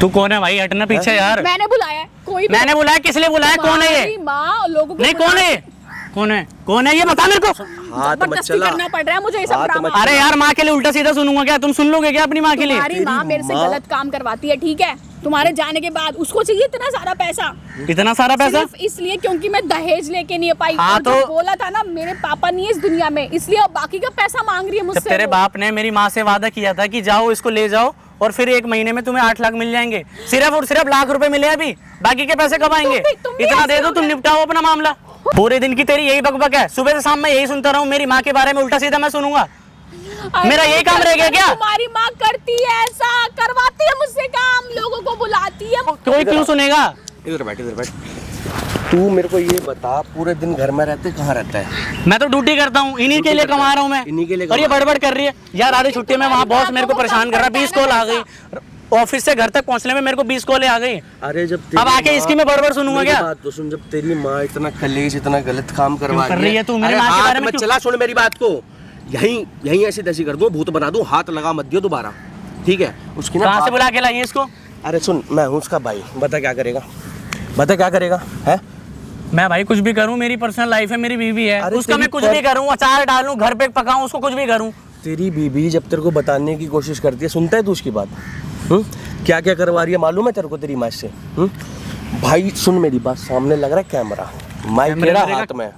तू कौन है भाई? हटना पीछे यार। मैंने बुलाया, कोई मैंने बुलाया? किस लिए बुलाया? कौन है ये? माँ लोगों को नहीं कौन है? कौन है? कौन है ये? बता मेरे को। जबरदस्ती करना पड़ रहा है मुझे ये सब ड्रामा। अरे यार माँ के लिए उल्टा सीधा सुनूंगा क्या? तुम सुन लोगे क्या अपनी माँ के लिए? तुम्हारी माँ मेरे से गलत काम करवाती है, ठीक है? तुम्हारे जाने के बाद उसको चाहिए इतना सारा पैसा। इतना सारा पैसा सिर्फ इसलिए क्योंकि मैं दहेज लेके नहीं पाई। हाँ, तो बोला था ना मेरे पापा नहीं है इस दुनिया में, इसलिए अब बाकी का पैसा मांग रही है मुझसे। तेरे बाप ने मेरी माँ से वादा किया था कि जाओ इसको ले जाओ और फिर 1 महीने में तुम्हें 8 लाख मिल जाएंगे। सिर्फ और सिर्फ लाख रुपए मिले अभी, बाकी के पैसे कब आएंगे? इतना दे दो, तुम निपटाओ अपना मामला। पूरे दिन की तेरी यही बकबक है, सुबह से शाम मैं यही सुनता रहूं, मेरी माँ के बारे में उल्टा सीधा मैं सुनूंगा। मेरा यही काम रह गया क्या? तुम्हारी माँ करती है ऐसा, करवाती है मुझसे काम, लोगों को बुलाती है। कोई क्यों सुनेगा? इधर बैठ, इधर बैठ। तू मेरे को ये बता, पूरे दिन घर में रहते कहाँ रहता है? मैं तो ड्यूटी करता हूँ, इन्हीं के लिए कमा रहा हूँ मैं। इन्हीं के लिए। और ये बड़बड़ कर रही है यार। आधी छुट्टी में वहाँ बॉस मेरे को परेशान कर रहा है, 20 कॉल आ गई। ऑफिस से घर तक पहुँचने में मेरे को 20 कॉलें आ गई। अरे जब अब आके इसकी मैं बड़बड़ सुनूंगा क्या? बात तो सुन, जब तेरी माँ इतना कलेश, इतना गलत काम करवा रही है, तू मेरी माँ के बारे में चला सुन मेरी बात को। यहीं ऐसी तैसी कर दूं, भूत बना दूं, हाथ लगा मत दियो दोबारा, ठीक है? उसकी ना कहाँ से बुला के लाइए इसको? अरे सुन, मैं हूँ उसका भाई, बता क्या करेगा? बता क्या करेगा है? मैं भाई कुछ भी करूं, मेरी पर्सनल लाइफ है, मेरी बीवी है, उसका मैं कुछ भी करूं, अचार डालूं, घर पे पकाऊं, उसको कुछ भी करूं। तेरी बीवी जब तेरे को बताने की कोशिश करती है, सुनता है तू उसकी बात? क्या क्या करवा रही है मालूम है तेरे को तेरी माँ से? भाई सुन मेरी बात, सामने लग रहा है कैमरा, माइक मेरा हाथ में।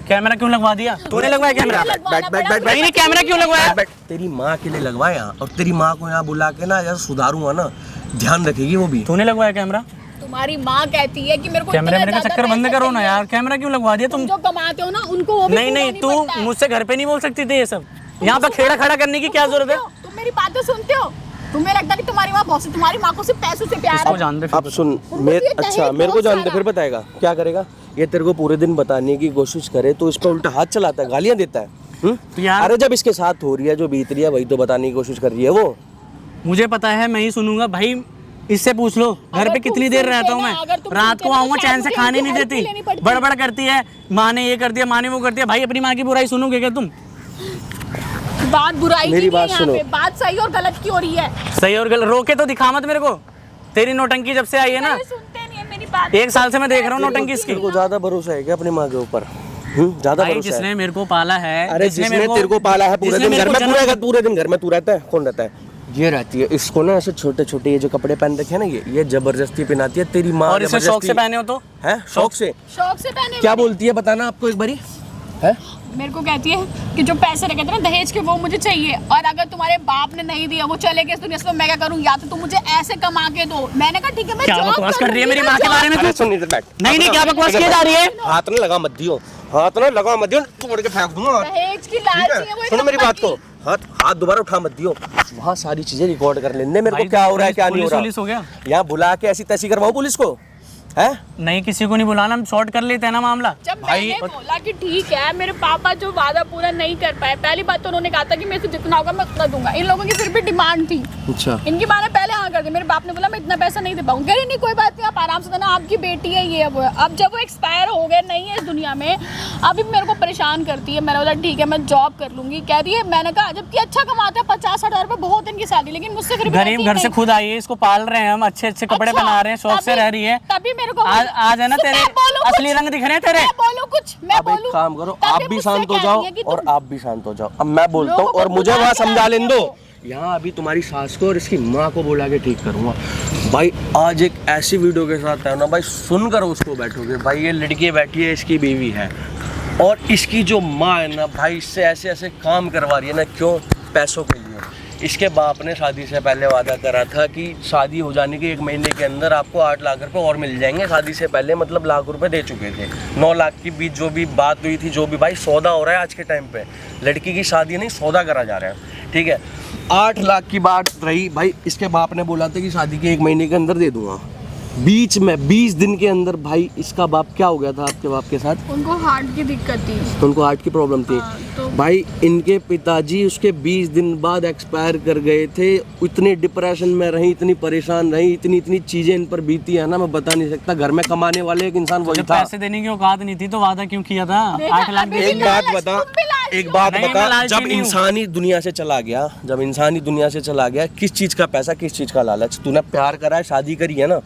कैमरा क्यों लगवा दिया? तूने लगवाया कैमरा? बैठ। नहीं कैमरा क्यों लगवाया? तेरी माँ के लिए लगवाया, और तेरी माँ को यहाँ बुला के ना जैसे सुधारूंगा ना, ध्यान रखेगी वो भी। तूने लगवाया कैमरा? तुम्हारी माँ कहती है कि मेरे को कैमरा का चक्कर बंद करो ना यार। कैमरा क्यों लगवा दिया तुम? जो कमाते हो ना उनको वो भी नहीं तू मुझसे घर पे नहीं बोल सकती थी ये सब। यहाँ पे खेड़ा खड़ा करने की क्या जरूरत है? तुम मेरी बातें सुनते हो? तुम्हें लगता है कि तुम्हारी माँ बहुत, तुम्हारी माँ को सिर्फ पैसों से प्यार है। अब सुन अच्छा, मेरे को जानते फिर बताएगा क्या करेगा? ये तेरे को पूरे दिन बताने की कोशिश करे तो इस पर उल्टा हाथ चलाता है, गालियां देता है। अरे जब इसके साथ हो रही है, जो बीत रही है, वही तो बताने की कोशिश कर रही है वो। मुझे पता है, मैं ही सुनूंगा भाई। इससे पूछ लो घर पे कितनी देर रहता हूँ मैं। रात को आऊंगा, चैन से खाने नहीं देती, बड़बड़ करती है, माँ ने ये कर दिया, माँ ने वो कर दिया। भाई अपनी माँ की बुराई सुनोगे क्या तुम? बात बुराई मेरी की बात नहीं, सुनो। यहाँ पे बात सही और गलत की हो रही है। सही और गलत रोके तो दिखा मत मेरे को। तेरी नौटंकी जब से आई है ना, सुनते नहीं है मेरी बात। 1 साल से मैं देख रहा हूँ नौटंकी इसकी। तेरे को ज्यादा भरोसा है क्या अपनी माँ के ऊपर? ज्यादा भाई भरोसा जिसने है? मेरे को पाला है, अरे जिसने तेरे को पाला है, पूरे दिन घर में, पूरे दिन घर में तू रहता है? कौन रहता है? ये रहती है। इसको ना ऐसे छोटे छोटे ये जो कपड़े पहन रखे हैं ना, ये जबरदस्ती पहनाती है तेरी माँ। और इसे शौक से पहने हो तो? है शौक से पहने। क्या बोलती है बताना आपको एक बारी है? मेरे को कहती है कि जो पैसे रखे थे ना दहेज के, वो मुझे चाहिए, और अगर तुम्हारे बाप ने नहीं दिया, वो चले गए इस दुनिया से, तो मैं क्या करूं? या तो तुम मुझे ऐसे कमा के दो। मैंने कहा ठीक है, मैं क्या बकवास कर रही है मेरी माँ के बारे में? अरे सुन इधर बैठ। नहीं क्या बकवास की जा रही है? हाथ ना लगा मत दियो, हाथ ना लगा मत दियो, तोड़ के फेंक दूंगा। दहेज की लालची है वो। सुनो मेरी बात को, हाथ दोबारा उठा मत दियो। वहाँ सारी चीजें रिकॉर्ड कर लेने मेरे को क्या हो रहा है क्या नहीं हो रहा। पुलिस हो गया यहाँ बुला के ऐसी तैसी करवाओ पुलिस को है? नहीं किसी को नहीं बुलाना, हम शॉर्ट कर लेते हैं ना मामला। जब मैंने बोला कि ठीक है, मेरे पापा जो वादा पूरा नहीं कर पाए, पहली बात तो उन्होंने कहा था कि मेरे से जितना होगा मैं उतना दूंगा। इन लोगों की फिर भी डिमांड थी। अच्छा। इनकी माँ ने पहले हाँ कर दी। मेरे बाप ने बोला मैं इतना पैसा नहीं दे पाऊंगा। कह रही नहीं कोई बात नहीं, आप आराम से देना, आपकी बेटी है, ये वो है। अब जब वो एक्सपायर हो गए, नहीं है इस दुनिया में, अभी मेरे को परेशान करती है। मैंने बोला ठीक है मैं जॉब कर लूंगी। कह रही है, मैंने कहा जबकि अच्छा कमाता है, 50-60 हज़ार रुपए बहुत इनकी सैलरी, लेकिन मुझसे फिर गरीब घर से खुद आई है, इसको पाल रहे हैं हम, अच्छे कपड़े पहना रहे हैं, शौक से रह रही है। तभी मेरे को आज है ना तेरे असली रंग दिख रहे हैं तेरे। मैं बोलूं कुछ, मैं अब एक बोलूं। काम करो, तभी आप भी मुझसे शांत हो कहती जाओ है कि और तुम- आप भी शांत हो जाओ। अब मैं बोलता हूँ लोगों को और मुझे बुला वहाँ के समझा आने लेने दो। दो। यहाँ अभी तुम्हारी सास को और इसकी माँ को बोला के ठीक करूँगा। भाई आज एक ऐसी वीडियो के साथ है ना भाई, सुन कर उसको बैठोगे भाई। ये लड़की बैठी है, इसकी बीवी है, और इसकी जो माँ है ना भाई, इससे ऐसे ऐसे काम करवा रही है ना। क्यों? पैसों के लिए। इसके बाप ने शादी से पहले वादा करा था कि शादी हो जाने के 1 महीने के अंदर आपको 8 लाख रुपए और मिल जाएंगे। शादी से पहले मतलब लाख रुपए दे चुके थे। 9 लाख की बीच जो भी बात हुई थी, जो भी भाई सौदा हो रहा है आज के टाइम पे, लड़की की शादी नहीं सौदा करा जा रहा है, ठीक है? 8 लाख की बात रही भाई, इसके बाप ने बोला था कि शादी के 1 महीने के अंदर दे दूंगा। बीच में 20 दिन के अंदर भाई इसका बाप क्या हो गया था आपके बाप के साथ? उनको हार्ट की दिक्कत थी। उनको हार्ट की प्रॉब्लम थी। हाँ, तो भाई इनके पिताजी उसके 20 दिन बाद एक्सपायर कर गए थे। इतने डिप्रेशन में रही, इतनी परेशान रही, इतनी चीजें इन पर बीती है ना, मैं बता नहीं सकता। घर में कमाने वाले एक इंसान वही जब था। पैसे देने की औकात नहीं थी तो वादा क्यों किया था? 8 लाख अभी भी एक बात लालच, बता, तुम भी लालची एक बात नहीं, मैं बता, लालची जब नहीं हूँ। इंसानी दुनिया से चला गया, जब इंसानी दुनिया से चला गया, किस चीज का पैसा, किस चीज का लालच? तूने प्यार करा है, शादी करी है ना,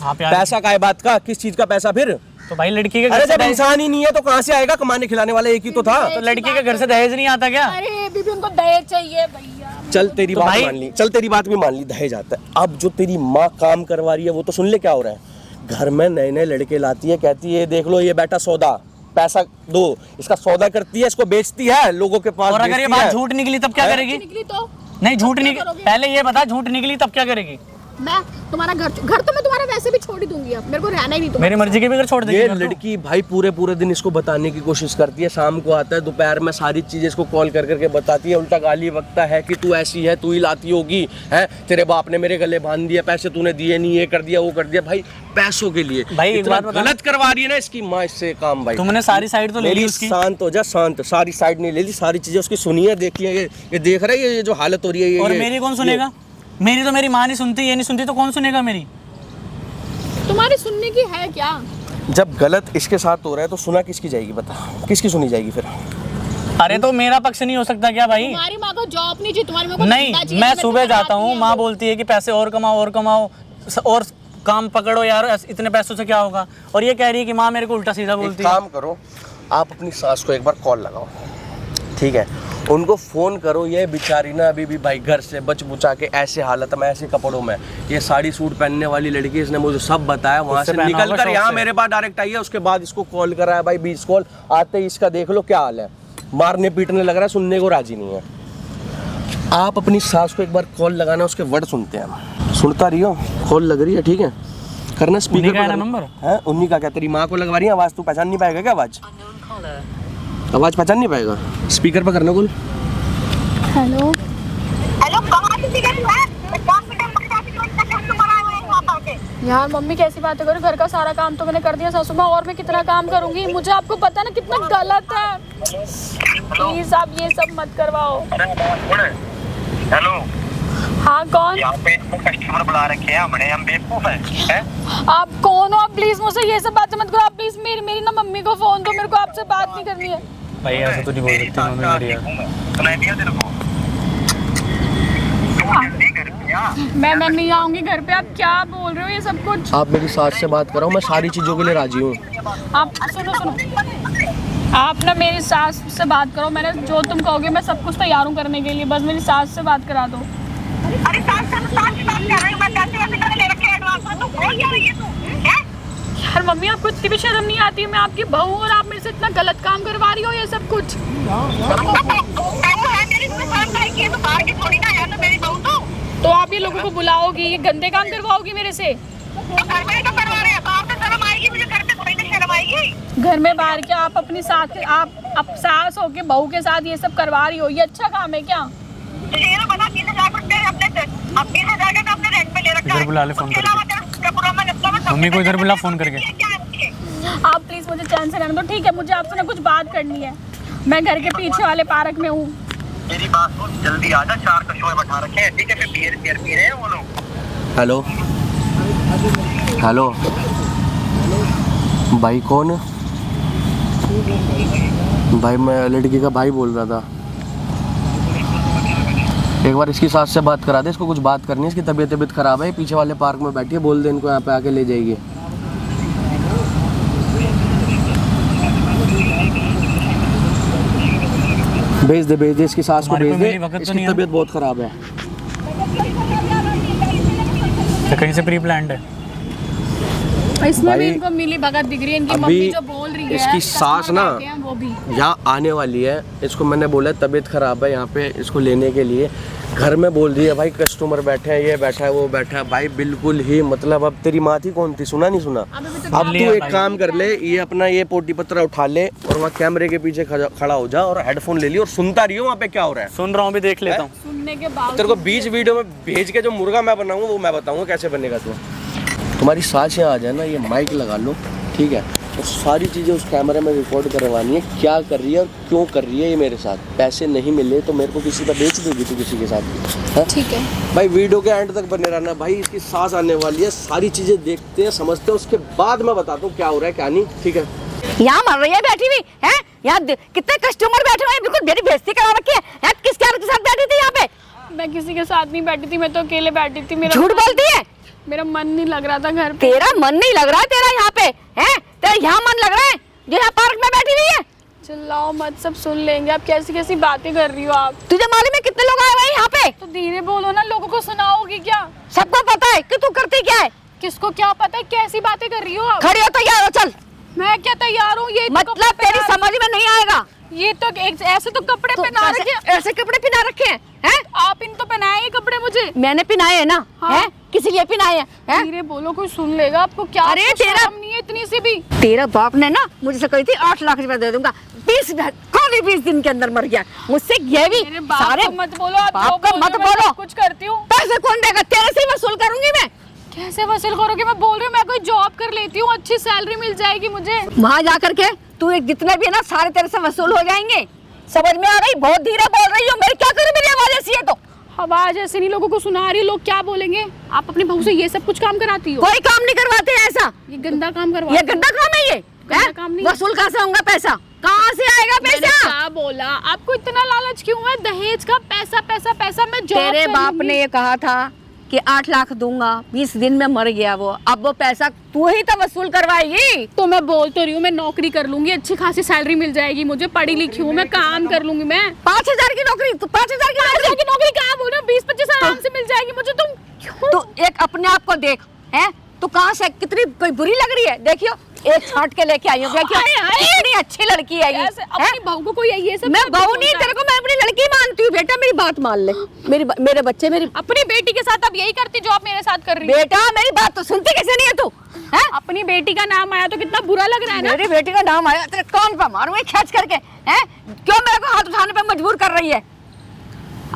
हाँ, प्यार पैसा का है बात का, किस चीज का पैसा फिर? तो भाई लड़की के घर अरे से जब दहेज, इंसान ही नहीं है तो कहाँ से आएगा? कमाने खिलाने वाला एक ही तो था। तो लड़की के घर से दहेज नहीं आता क्या? अरे अभी भी उनको दहेज चाहिए भैया। चल तेरी तो बात भाई- मान ली, चल तेरी बात भी मान ली, दहेज आता है। अब जो तेरी माँ काम करवा रही है वो तो सुन ले क्या हो रहा है। घर में नए नए लड़के लाती है, कहती है देख लो ये बेटा सौदा, पैसा दो, इसका सौदा करती है, इसको बेचती है लोगों के पास। और अगर ये बेचती बात है। झूठ निकली तब क्या करेगी? निकली तो नहीं, झूठ क्या निकली, करोगे? पहले ये बता, झूठ निकली तब क्या करेगी? मैं तुम्हारा घर तो मैं तुम्हारा वैसे भी छोड़ ही दूंगी। अब मेरे को रहना ही नहीं मेरी मर्जी के भी घर छोड़ देगी ये फिर तो। लड़की भाई पूरे दिन इसको बताने की कोशिश करती है। शाम को आता है, दोपहर में सारी चीजें इसको कॉल कर करके बताती है, उल्टा गाली बकता है कि तू ऐसी है, तू ही लाती होगी, है तेरे बाप ने मेरे गले बांध दिया, पैसे तूने दिए नहीं, ये कर दिया वो कर दिया। भाई पैसों के लिए भाई एक इतना बात बता, गलत करवा रही है ना इसकी माँ इससे काम। भाई तुमने सारी साइड तो ले ली मेरी उसकी। शांत हो जा, शांत। सारी साइड नहीं ले ली, सारी चीजें उसकी सुनी है, देखी है। ये देख रहा है ये जो हालत हो रही है ये। और मेरी कौन सुनेगा? मेरी तो मेरी माँ नहीं सुनती, ये नहीं सुनती तो कौन सुनेगा मेरी? तुम्हारी सुनने की है क्या? जब गलत इसके साथ हो रहा है तो सुना किसकी जाएगी? बता, किसकी सुनी जाएगी फिर? अरे तो मेरा पक्ष नहीं हो सकता क्या भाई? तुम्हारी माँ को जॉब नहीं चाहिए, तुम्हारी माँ को नहीं, धंधा चाहिए, मैं तुम्हें सुबह तुम्हारा जाता आदमी हूँ, है माँ वो। बोलती है कि पैसे और कमाओ और काम पकड़ो यार, इतने पैसों से क्या होगा? और ये कह रही है कि माँ मेरे को उल्टा सीधा एक बोलती है। काम करो, आप अपनी सास को एक बार कॉल लगाओ, ठीक है? उनको फ़ोन करो। ये बेचारी ना अभी भी भाई घर से बच बुचा के ऐसे हालत में, ऐसे कपड़ों में, ये साड़ी सूट पहनने वाली लड़की, इसने मुझे सब बताया। वहाँ से उससे पहना निकल होगा कर शौक यहाँ से। मेरे पास डायरेक्ट आई है। उसके बाद इसको कॉल करा है भाई, 20 कॉल आते ही इसका देख लो क्या हाल है, मारने पीटने लग रहा है, सुनने को राजी नहीं है। आप अपनी सास को एक बार कॉल लगाना, उसके वर्ड सुनते हैं। सुनता रही हो, कॉल लग रही है, ठीक है? करना स्पीकर उन्हीं का है पर ना करना। नंबर? है उन्हीं का? क्या तेरी माँ को लगवा रही है आवाज़? तू पहचान नहीं पाएगा क्या आवाज़? आवाज़ पहचान नहीं पाएगा? स्पीकर पर करना कॉल। हेलो हेलो, कहाँ से सीखा तू है? मैं काम पे टाइम पकड़ा के इतना कस्टमर आए हुए हैं वहाँ पर। यार मम्मी कैसी बातें करो, घर का सारा काम तो मैंने कर दिया सासू माँ, और मैं कितना काम करूंगी? मुझे आपको पता है ना कितना गलत है। प्लीज आप ये सब मत करवाओ। हेलो, हाँ कौन? यहाँ पे कस्टमर बुला रखे हैं हमने, हम बेवकूफ हैं? आप कौन हो? आप प्लीज मुझसे ये सब बातें मत करो। आप प्लीज मेरी ना मम्मी को फोन दो, मेरे को आपसे बात नहीं करनी है। भाई ऐसा तो नहीं बोल सकती मम्मी मेरी यार। सुनाई दिया तेरे को? तू जल्दी कर दिया। मैं नहीं आऊंगी घर पे। आप क्या बोल रहे हो ये सब कुछ? आप मेरी सास से बात करो, मैं सारी चीज़ों के लिए राजी हूँ। आप सुनो, आप ना मेरी सास से बात करो। मैंने जो तुम कहोगे मैं सब कुछ तैयार हूँ करने के लिए, बस मेरी सास से बात करा दो। अरे साथ साथ साथ की बात कर रही हूँ मैं, पैसे वैसे मैंने ले रखे हैं एडवांस में, तू भूल जा रही है तू, हैं? यार मम्मी आपको इतनी भी शर्म नहीं आती? मैं आपकी बहू और आप मेरे से इतना गलत काम करवा रही हो ये सब कुछ। बहू है मेरी, तुम्हें शर्म नहीं की है? तो बाहर की थोड़ी ना है ना मेरी बहू तो आप ये लोगों को बुलाओगी, ये गंदे काम करवाओगी मेरे से? घर में ही तो करवा रहे हैं, बाहर से शर्म आएगी मुझे, घर पे थोड़ी ना शर्म आएगी। घर में बाहर क्या आप अपनी सास, आप सास हो के बहू के साथ ये सब करवा रही हो? ये अच्छा काम है क्या? ये ना बता 30,000 रुपये अपने 30,000 का अपने रेंट पे ले रखा है। इधर बुला ले फोन उसके करके। अलावा तेरा कपड़ों में लगता है मम्मी को इधर बुला फोन करके। क्या है? आप प्लीज मुझे चैन से रहने दो, ठीक है? मुझे आपसे ना कुछ बात करनी है। मैं घर के पीछे वाले पार्क में हूँ। मेरी बात सुन, जल्दी आ जा, 4 कशोए बैठा रखे हैं, ठीक है? फिर बियर पी रहे हैं वो लोग। हेलो हेलो, भाई कौन? भाई मैं लड़की का भाई बोल रहा था। एक बार इसकी सास से बात करा दे, इसको कुछ बात करनी है, इसकी तबीयत खराब है, पीछे वाले पार्क में बैठी है, बोल दे इनको यहाँ पे आके ले जाएगी। भेज दे इसकी सास को, हमारे भेज को दे, मेरी वक्त तो इसकी नहीं है। तबीयत बहुत खराब है। तो कहीं से प्री प्लान्ड है? इसमें भी भाई, इनको मिली भगत दिख रही है। इनकी अभी मम्मी जो बोल रही है, इसकी सास कस्टमर ना आते हैं वो भी। यहाँ आने वाली है, इसको मैंने बोला तबीयत खराब है, यहाँ पे इसको लेने के लिए घर में बोल रही है भाई कस्टमर बैठे हैं, ये बैठा है वो बैठा है। भाई बिल्कुल ही मतलब, अब तेरी माँ थी कौन थी? सुना नहीं सुना? अब तू एक काम कर ले, ये अपना ये पोटी पत्रा उठा ले और वहाँ कैमरे के पीछे खड़ा हो जा और हेडफोन ले ली और सुनता रही हो वहाँ पे क्या हो रहा है। सुन रहा हूँ, भी देख लेता हूँ। सुनने के तेरे को बाद बीच वीडियो में भेज के जो मुर्गा मैं बनाऊंगा वो मैं बताऊंगा कैसे बनेगा तू। तुम्हारी सास यहाँ आ जाए ना, ये माइक लगा लो, ठीक है, और सारी चीज़ें उस कैमरे में रिकॉर्ड करवानी है, क्या कर रही है और क्यों कर रही है ये मेरे साथ। पैसे नहीं मिले तो मेरे को किसी का बेच दोगी तू किसी के साथ, हाँ? ठीक है भाई वीडियो के एंड तक बने रहना भाई, इसकी सास आने वाली है, सारी चीज़ें देखते हैं समझते हैं, उसके बाद मैं बताता हूँ क्या हो रहा है क्या नहीं, ठीक है। यहाँ मर रही है बैठी हुई है, यहाँ कितने कस्टमर बैठे हुए हैं, बिल्कुल मेरी बेइज्जती करा रखी है। किसके साथ बैठी थी यहाँ पे? मैं किसी के साथ नहीं बैठी थी, मैं तो अकेले बैठी थी। मेरा झूठ बोलती है। मेरा मन नहीं लग रहा था घर पे। तेरा मन नहीं लग रहा है तेरा यहाँ पे, है तेरा यहाँ मन लग रहा है जो यहाँ पार्क में बैठी हुई है। चिल्लाओ मत, सब सुन लेंगे। आप कैसी कैसी बातें कर रही हो आप। तुझे मालूम है कितने लोग आए हुए हैं यहाँ पे? तो धीरे बोलो ना, लोगों को सुनाओगी क्या? सबको पता है कि तू करती क्या है। किसको क्या पता है कैसी बातें कर रही हो आप? खड़ी हो तैयार हो चल। मैं क्या तैयार हूँ? ये तो मतलब कपड़े तेरी पहना- समझ में नहीं आएगा। ये तो ऐसे तो कपड़े तो पहना रखे हैं। ऐसे कपड़े पहना रखे हैं, हैं? आप इन तो पहनाए ये कपड़े मुझे। मैंने पहनाए है ना, हाँ। है किसी लिए पहनाए हैं? धीरे बोलो, कोई सुन लेगा आपको। क्या अरे आपको तेरा- शर्म नहीं है इतनी सी भी? तेरा बाप ने ना मुझसे कही थी 8 लाख रुपए दे दूंगा, 20 दिन के अंदर मर गया। मुझसे ये भी मेरे बाप सारे को मत बोलो। आप बाप जो को बोल मत रहे हो, मैं बोलो। सब कुछ करती हूँ। पैसे कौन देगा? तेरे से वसूल करूंगी मैं। कैसे वसूल करोगे? मैं बोल रही हूँ मैं कोई जॉब कर लेती हूँ, अच्छी सैलरी मिल जाएगी मुझे। वहाँ जा करके तू एक जितने भी है ना सारे तेरे से वसूल हो जाएंगे। समझ में आ गई? बहुत धीरे बोल रही हो। मेरी क्या करूँ, मेरी आवाज ऐसी है तो। आवाज ऐसे नहीं, लोगों को सुना रही, लोग क्या बोलेंगे? आप अपने बहू से ये सब कुछ काम कराती हो? कोई काम नहीं करवाते हैं ऐसा। ये गंदा काम करवा। ये गंदा काम है ये। गंदा हैं? काम नहीं। वसूल कहाँ से होगा पैसा? कहाँ से आएगा मैंने पैसा? क्या बोला? आपको इतना लालच क्यों है? दहेज का पैसा पैसा पैसा। मैं जॉब तेरे कर बाप लूंगी। ने ये कहा था कि 8 लाख दूंगा, 20 दिन में मर गया वो। अब वो पैसा तू ही तो वसूल करवाएगी। तो मैं बोल तो रही हूँ, मैं नौकरी कर लूंगी, अच्छी खासी सैलरी मिल जाएगी मुझे, पढ़ी लिखी हूँ मैं, काम कर लूंगी मैं। 5,000 की नौकरी, तू 5,000 की नौकरी। की नौकरी कहाँ बोल रहे हो? 20-25 आराम से मिल जाएगी मुझे। तुम क्यों? तू एक अपने आप को देख, हैं? तू कहाँ से कितनी कोई बुरी लग रही है? देखियो एक छाट के लेके आई हूँ, देखियो इतनी अच्छी लड़की है ये। ऐसे अपनी बहू को कोई ये सब मैं सब बहू बोलता नहीं, है। तेरे को मैं अपनी लड़की मानती हूँ। बेटा मेरी बात मान ले, मेरे बच्चे मेरी अपनी बेटी के साथ अब यही करती जो आप मेरे साथ कर रही हो। बेटा मेरी बात तो सुनती कैसे नहीं है तू, हैं? अपनी बेटी का नाम आया तो कितना बुरा लग रहा है ना। मेरी बेटी का नाम आया तेरे कान पे मारूं ये खींच करके, हैं? क्यों मेरे को हाथ उठाने पे मजबूर कर रही है?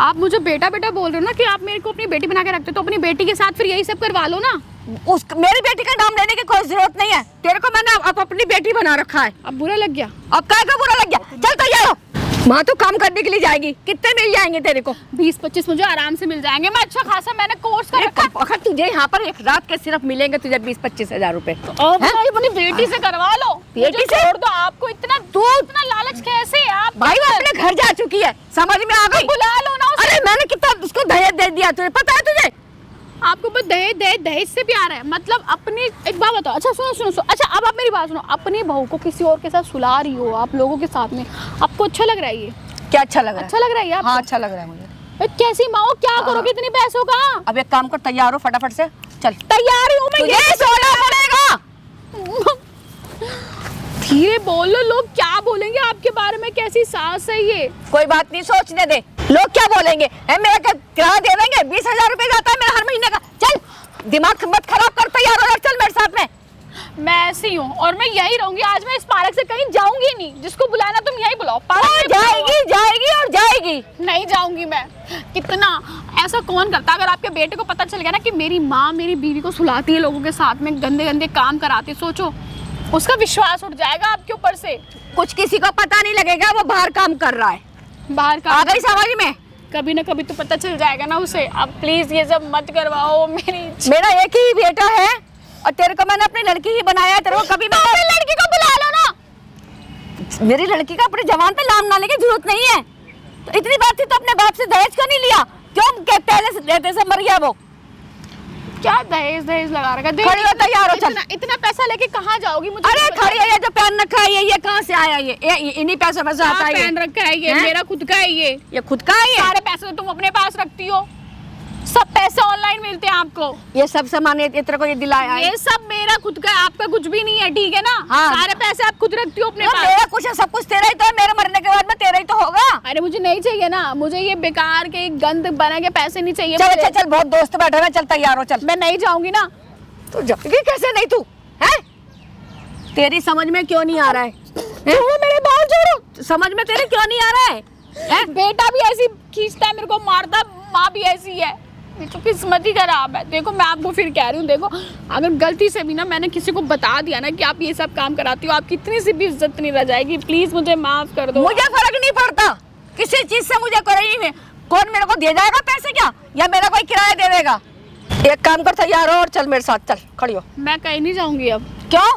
आप मुझे बेटा बेटा बोल रहे हो ना कि आप मेरे को अपनी बेटी बना के रखते हो, तो अपनी बेटी के साथ फिर यही सब करवा लो ना। मेरी बेटी का नाम लेने की कोई जरूरत नहीं है। तेरे को मैंने अब अपनी बेटी बना रखा है। अब बुरा लग गया? अब काय का बुरा लग गया? चल तैयार हो, वहाँ तो काम करने के लिए जाएगी। कितने मिल जाएंगे तेरे को? 20-25 मुझे आराम से मिल जाएंगे। मैं अच्छा खासा मैंने कोर्स कर रखा है। अगर तुझे यहाँ पर एक रात के सिर्फ मिलेंगे तुझे 20-25 हजार रुपए। और भाई अपनी बेटी से करवा लो। बेटी मुझे से? छोड़ दो। आपको इतना इतना लालच कैसे है आप? भाई वो अपने घर जा चुकी है, समझ में आ गई? बुला लो ना उसे। अरे मैंने कितना उसको दहेज दे दिया, तुझे पता है? तुझे आपको बस दहेज से प्यार है? मतलब अपनी एक बात बताओ। अच्छा सुनो। अच्छा अब आप मेरी बात सुनो। अपनी बहू को किसी और के साथ सुला रही हो आप लोगों के साथ में, आपको अच्छा लग रहा है ये? क्या अच्छा लग रहा है? अच्छा लग रहा है आपको? हाँ अच्छा लग रहा है मुझे। ए, कैसी माँ हो? क्या करोगे इतने पैसों का? अब एक काम कर, तैयार हो फटाफट से चल। तैयार ही हूँ मैं। तुझे सोना पड़ेगा। धीरे बोलो, लोग क्या बोलेंगे आपके बारे में? कैसी सास है ये? कोई बात नहीं, सोचने दे लोग क्या बोलेंगे। है मेरा किराया दे देंगे, 20,000 रुपए जाता है मेरा हर महीने का। चल दिमाग मत खराब कर, तैयार हो चल मेरे साथ में। मैं ऐसी हूँ और मैं यही रहूंगी। आज मैं इस पार्क से कहीं जाऊंगी नहीं। जिसको बुलाना तुम यही बुलाओ। पार्क में जाएगी और जाएगी। नहीं जाऊंगी मैं। कितना ऐसा कौन करता? अगर आपके बेटे को पता चल गया ना कि मेरी माँ मेरी बीवी को सुलाती है लोगों के साथ में, गंदे गंदे काम कराती है, सोचो उसका विश्वास उठ जाएगा आपके ऊपर से। कुछ किसी को पता नहीं लगेगा वो बाहर काम कर रहा है। बाहर का आ गई समझ में? कभी ना कभी तो पता चल जाएगा ना उसे। अब प्लीज ये सब मत करवाओ। मेरा एक ही बेटा है और तेरे को मैंने अपनी लड़की ही बनाया है। तेरे को कभी मैं अपनी लड़की को बुला लो ना। मेरी लड़की का अपने जवान पे नाम लाने की जरूरत नहीं है। तो इतनी बात थी तो अपने बाप से दहेज क्यों नहीं लिया? क्यों पहले से देते से मर गया वो? क्या दहेज लगा रखा? खड़ी हो, तैयार हो, चल। इतना पैसा लेके कहाँ जाओगी? मुझे अरे खड़ी है, ये जो पहन रखा है ये कहाँ से आया? ये इन्हीं पैसों में से आता है। पहन रखा है ये? हैं? मेरा खुद का है ये। ये खुद का है? सारे पैसे तो तुम अपने पास रखती हो। सब पैसे ऑनलाइन मिलते हैं आपको। ये सब सामान ये तेरे को ये दिलाया है? ये सब मेरा खुद का है, आपका कुछ भी नहीं है, ठीक है ना? हाँ। सारे पैसे आप खुद रखती हो अपने तो पास। मेरा कुछ है, सब कुछ तेरा ही तो है। मेरे मरने के बाद में तेरा ही तो होगा। अरे मुझे नहीं चाहिए ना, मुझे ये बेकार के गंद बना के पैसे नहीं चाहिए। चल मुझे। अच्छा चल, बहुत दोस्त बैठे हैं, चल तैयार हो चल। मैं नहीं जाऊंगी ना। तू जाएगी कैसे नहीं? तू है तेरी समझ में क्यों नहीं आ रहा है? मेरे बाल छोड़ो। समझ में तेरे क्यों नहीं आ रहा है? बेटा भी ऐसी खींचता है मेरे को, मारता। माँ भी ऐसी है। मेरी तो किस्मत ही खराब है। देखो मैं आपको फिर कह रही हूँ, देखो अगर गलती से भी ना मैंने किसी को बता दिया ना कि आप ये सब काम कराती हो, आपकी इतनी सी भी इज्जत नहीं रह जाएगी। प्लीज मुझे माफ कर दो। मुझे फर्क नहीं पड़ता किसी चीज से, मुझे कोई नहीं, कौन मेरे को दे जाएगा पैसे क्या, या मेरा कोई किराया दे देगा। एक काम कर, तैयार हो और चल मेरे साथ, चल खड़ी हो। मैं कहीं नहीं जाऊंगी अब, क्यों?